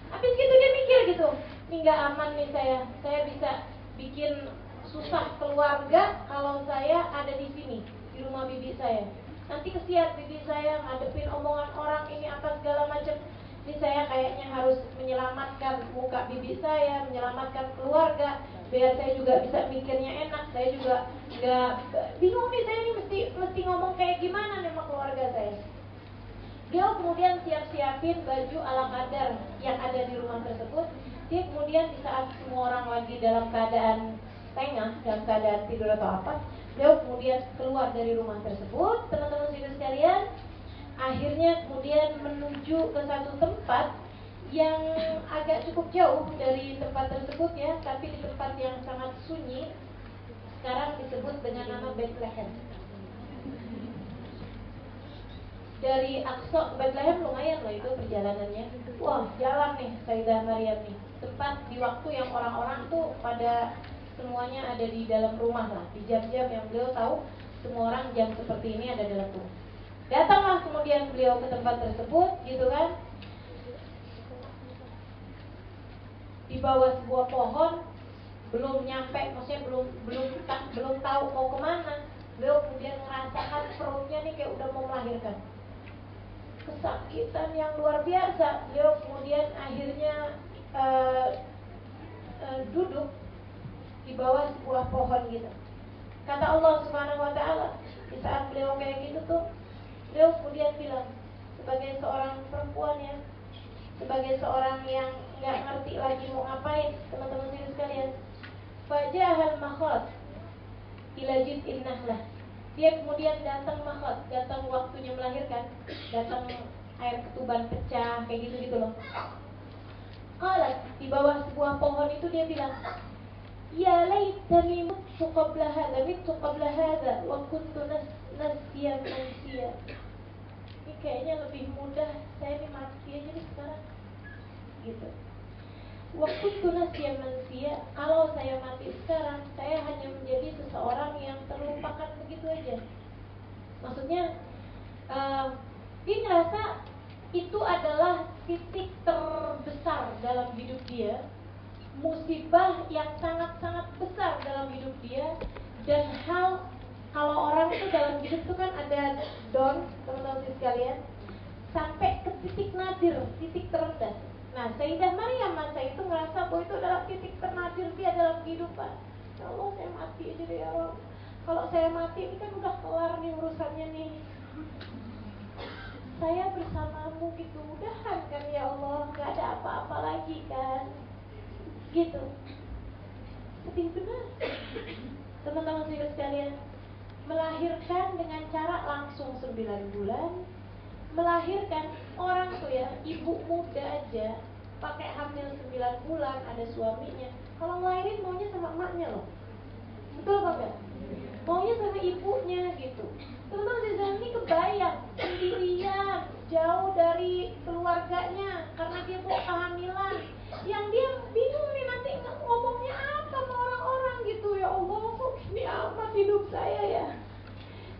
Habis gitu dia mikir gitu, ini nggak aman nih saya bisa bikin susah keluarga kalau saya ada di sini, di rumah bibi saya. Nanti kesian bibi saya ngadepin omongan orang ini apa segala macam. Ini saya kayaknya harus menyelamatkan muka bibi saya, menyelamatkan keluarga, biar saya juga bisa mikirnya enak. Saya juga nggak bingung nih, saya ini mesti ngomong kayak gimana nih sama keluarga saya. Dia kemudian siap-siapin baju ala kadar yang ada di rumah tersebut. Dia kemudian di saat semua orang lagi dalam keadaan tengah, dalam keadaan tidur atau apa, dia kemudian keluar dari rumah tersebut. Teman-teman sekalian, akhirnya kemudian menuju ke satu tempat yang agak cukup jauh dari tempat tersebut ya, tapi di tempat yang sangat sunyi. Sekarang disebut dengan nama Bethlehem. Dari Aqsa ke Bethlehem lumayan loh itu perjalanannya. Wah, jalan nih Sayyidah Maryam nih. Tepat di waktu yang orang-orang tuh pada semuanya ada di dalam rumah lah. Di jam-jam yang beliau tahu semua orang jam seperti ini ada dalam rumah. Datanglah kemudian beliau ke tempat tersebut, gitu kan. Di bawah sebuah pohon, belum nyampe, maksudnya belum tahu mau kemana. Beliau kemudian merasakan perutnya nih kayak udah mau melahirkan. Kesakitan yang luar biasa. Beliau kemudian akhirnya duduk di bawah sebuah pohon gitu. Kata Allah Subhanahu wa Ta'ala, di saat beliau kayak gitu tuh, beliau kemudian bilang, sebagai seorang perempuan ya, sebagai seorang yang nggak ngerti lagi mau ngapain, teman-teman sekalian, fajahal makhot ila jid'in nahlah. Dia kemudian datang makhot, datang waktunya melahirkan, datang air ketuban pecah kayak gitu loh. Qalat, di bawah sebuah pohon itu dia bilang, ya laitani mittu qabla hadha wa kuntu nasiyan mansiya. Ini kayaknya lebih mudah saya nih mati aja nih sekarang gitu. Wa kuntu nasiyan mansiya, kalau saya mati sekarang saya hanya menjadi seseorang yang terlupakan begitu aja. Maksudnya dia ngerasa itu adalah titik terbesar dalam hidup dia, musibah yang sangat-sangat besar dalam hidup dia. Dan hal, kalau orang itu dalam hidup itu kan ada down, teman-teman sekalian, sampai ke titik nadir, titik terendah. Nah, Sayyidah Maryam masa itu merasa bahwa itu adalah titik ternadir dia dalam kehidupan. Ya Allah, saya mati aja deh ya Allah. Kalau saya mati ini kan udah kelar nih urusannya nih. Saya bersamamu gitu, udahan kan ya Allah, gak ada apa-apa lagi kan, gitu. Sedih benar, teman-teman sekalian. Melahirkan dengan cara langsung 9 bulan, melahirkan orang tuh ya, ibu muda aja pakai hamil 9 bulan, ada suaminya. Kalau ngelahirin maunya sama emaknya loh, betul apa enggak? Maunya sama ibunya gitu. Teman-teman ini kebayang sendirian, jauh dari keluarganya karena dia bawa kehamilan. Yang dia bingung nih nanti ngomongnya apa sama orang-orang gitu. Ya Allah, kok gini amat hidup saya ya.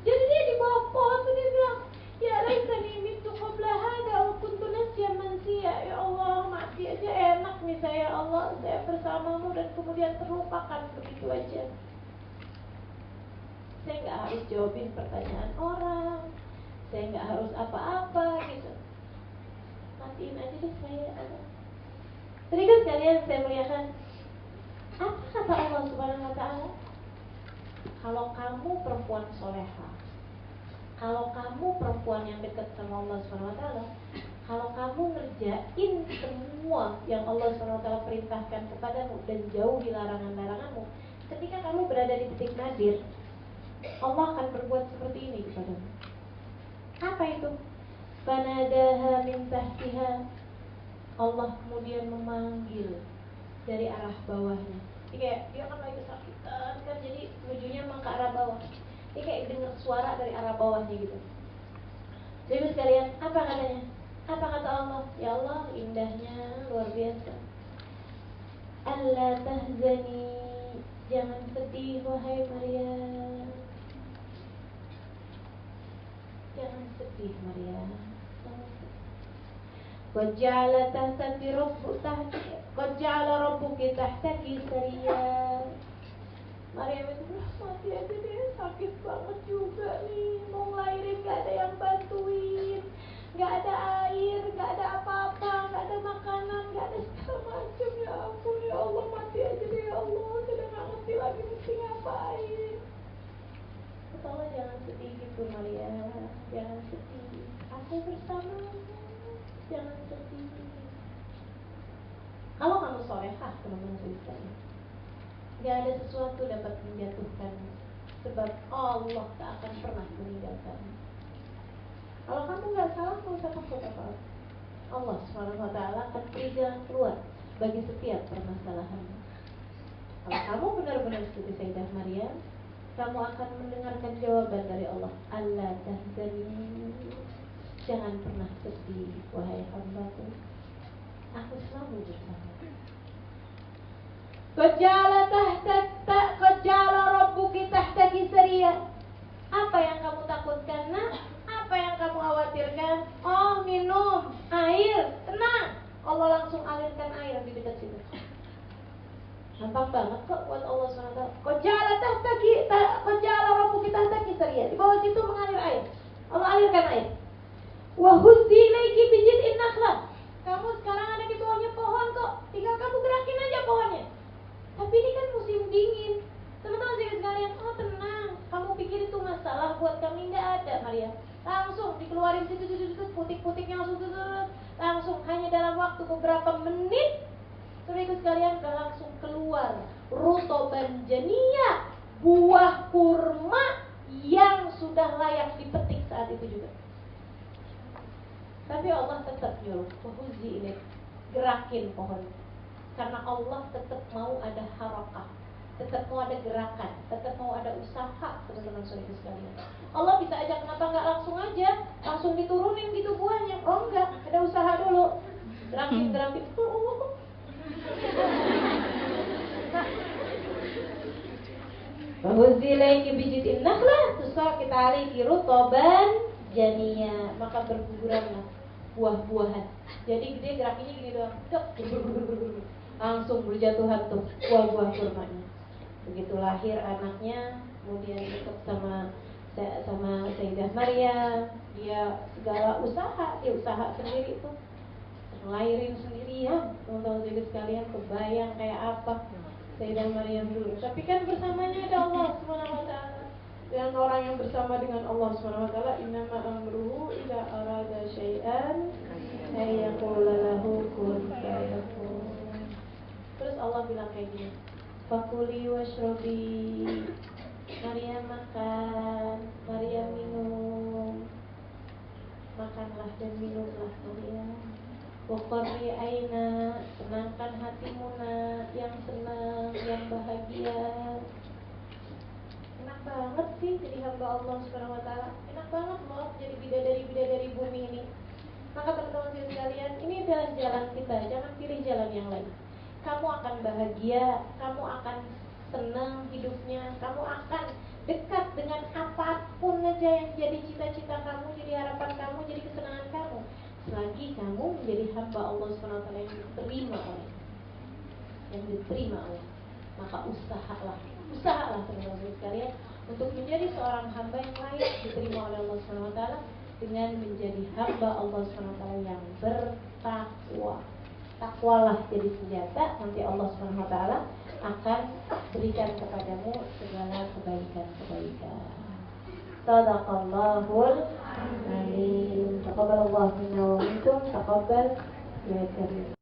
Jadi dia di bawah pohon tuh dia bilang, ya laitani mittu qabla hadha wa kuntu nasiyan mansiya. Ya Allah, mati aja enak nih saya, Allah, saya bersamamu dan kemudian terlupakan begitu aja. Saya nggak harus jawabin pertanyaan orang, saya nggak harus apa-apa gitu. Matiin aja deh saya. Tadi kan sekalian saya melihatkan apa kata Allah Subhanahu Wa Taala. Kalau kamu perempuan soleha, kalau kamu perempuan yang dekat sama Allah Subhanahu Wa Taala, kalau kamu ngerjain semua yang Allah Subhanahu Wa Taala perintahkan kepadamu dan jauhi larangan-laranganmu, ketika kamu berada di titik nadir, Allah akan berbuat seperti ini kepadamu. Apa itu? Fanadaha min tahtiha. Allah kemudian memanggil dari arah bawahnya. Jadi kayak dia kan lagi kesakitan kan, jadi menujunya memang ke arah bawah. Dia kayak dengar suara dari arah bawahnya gitu. Jadi sekalian, apa katanya? Apa kata Allah? Ya Allah, indahnya luar biasa. Alla tahzani, jangan sedih wahai Maryam. Jangan sedih Maryam. Qad ja'ala tahtaki tahtaki sariya. Maryam itu mati aja deh, sakit banget juga nih, mau ngelahirin gak ada yang bantuin, gak ada air, gak ada apa-apa, gak ada makanan, gak ada segala macam. Ya ampun ya Allah, mati aja deh ya Allah, sudah gak ngerti lagi mesti ngapain. Kata Allah, jangan sedih gitu Maryam, jangan sedih, aku bersamamu, jangan sedih. Kalau kamu solehah teman-teman sekalian, gak ada sesuatu dapat menjatuhkan, sebab Allah tak akan pernah meninggalkan. Kalau kamu gak salah, kamu usah takut apa. Allah SWT akan beri jalan keluar bagi setiap permasalahan. Kalau kamu benar-benar seperti Sayyidah Maryam, kamu akan mendengarkan jawaban dari Allah. Allah tahzani, jangan pernah sedih wahai hambaku, aku selalu bersama. Qad ja'ala rabbuki tahtaki sariya. Apa yang kamu takutkan, nak? Apa yang kamu khawatirkan? Oh, minum air, tenang. Allah langsung alirkan air di dekat situ. Gampang banget kok buat Allah SWT. Qad ja'ala rabbuki tahtaki sariya. Di bawah situ mengalir air. Allah alirkan air. Wa huzzi ilayki bi jid'in nakhlah. Kamu sekarang ada di bawahnya pohon kok. Tinggal kamu gerakin aja pohonnya. Tapi ini kan musim dingin. Teman-teman sekalian, oh tenang, kamu pikir itu masalah buat kami? Nggak ada Maria. Langsung dikeluarin situ putik-putiknya langsung hanya dalam waktu beberapa menit, saudara sekalian, udah langsung keluar rutoban janiyah, buah kurma yang sudah layak dipetik saat itu juga. Tapi Allah tetap nyuruh, "Fahuzi ini, gerakin pohon." Karena Allah tetap mau ada harakah, tetap mau ada gerakan, tetap mau ada usaha, teman-teman saudara sekalian. Allah bisa aja, kenapa nggak langsung aja, langsung diturunin gitu buahnya? Oh enggak, ada usaha dulu. Gerakin. Fahuzilaiki bijid'in nakhlah tusaqit 'alaiki rutban janiyah, maka berguguranlah buah-buahan. Jadi gede, gerakinya gini doang. Langsung berjatuhan tuh buah-buah kurmanya. Begitu lahir anaknya, kemudian dekat sama Sayyidah Maryam, dia segala usaha, dia usaha sendiri tuh, ngelahirin sendirian. Teman-teman sekalian, kebayang kayak apa Sayyidah Maryam dulu. Tapi kan bersamanya ada Allah SWT. Dan orang yang bersama dengan Allah SWT, innama amruhu idza arada syai'an ayyaqula lahu kun fayakun. Terus Allah bilang kayak gini, fakuli washrobi, Maryam makan, Maryam minum, makanlah dan minumlah Maryam. Waqarri aina, tenangkan hatimu nak, yang senang, yang bahagia. Enak banget sih jadi hamba Allah SWT. Enak banget loh jadi bidadari bumi ini. Maka teman-teman sekalian, ini adalah jalan kita, jangan pilih jalan yang lain. Kamu akan bahagia, kamu akan senang hidupnya, kamu akan dekat dengan apapun aja yang jadi cita-cita kamu, jadi harapan kamu, jadi kesenangan kamu, selagi kamu menjadi hamba Allah SWT yang diterima oleh, maka usahalah teman-teman sekalian untuk menjadi seorang hamba yang layak diterima oleh Allah SWT dengan menjadi hamba Allah SWT yang bertakwa. Takwalah jadi senjata, nanti Allah SWT akan berikan kepadamu segala kebaikan-kebaikan. Shadaqallahul Azim. Taqabbalallahu minna wa minkum. Taqabbal ya karim.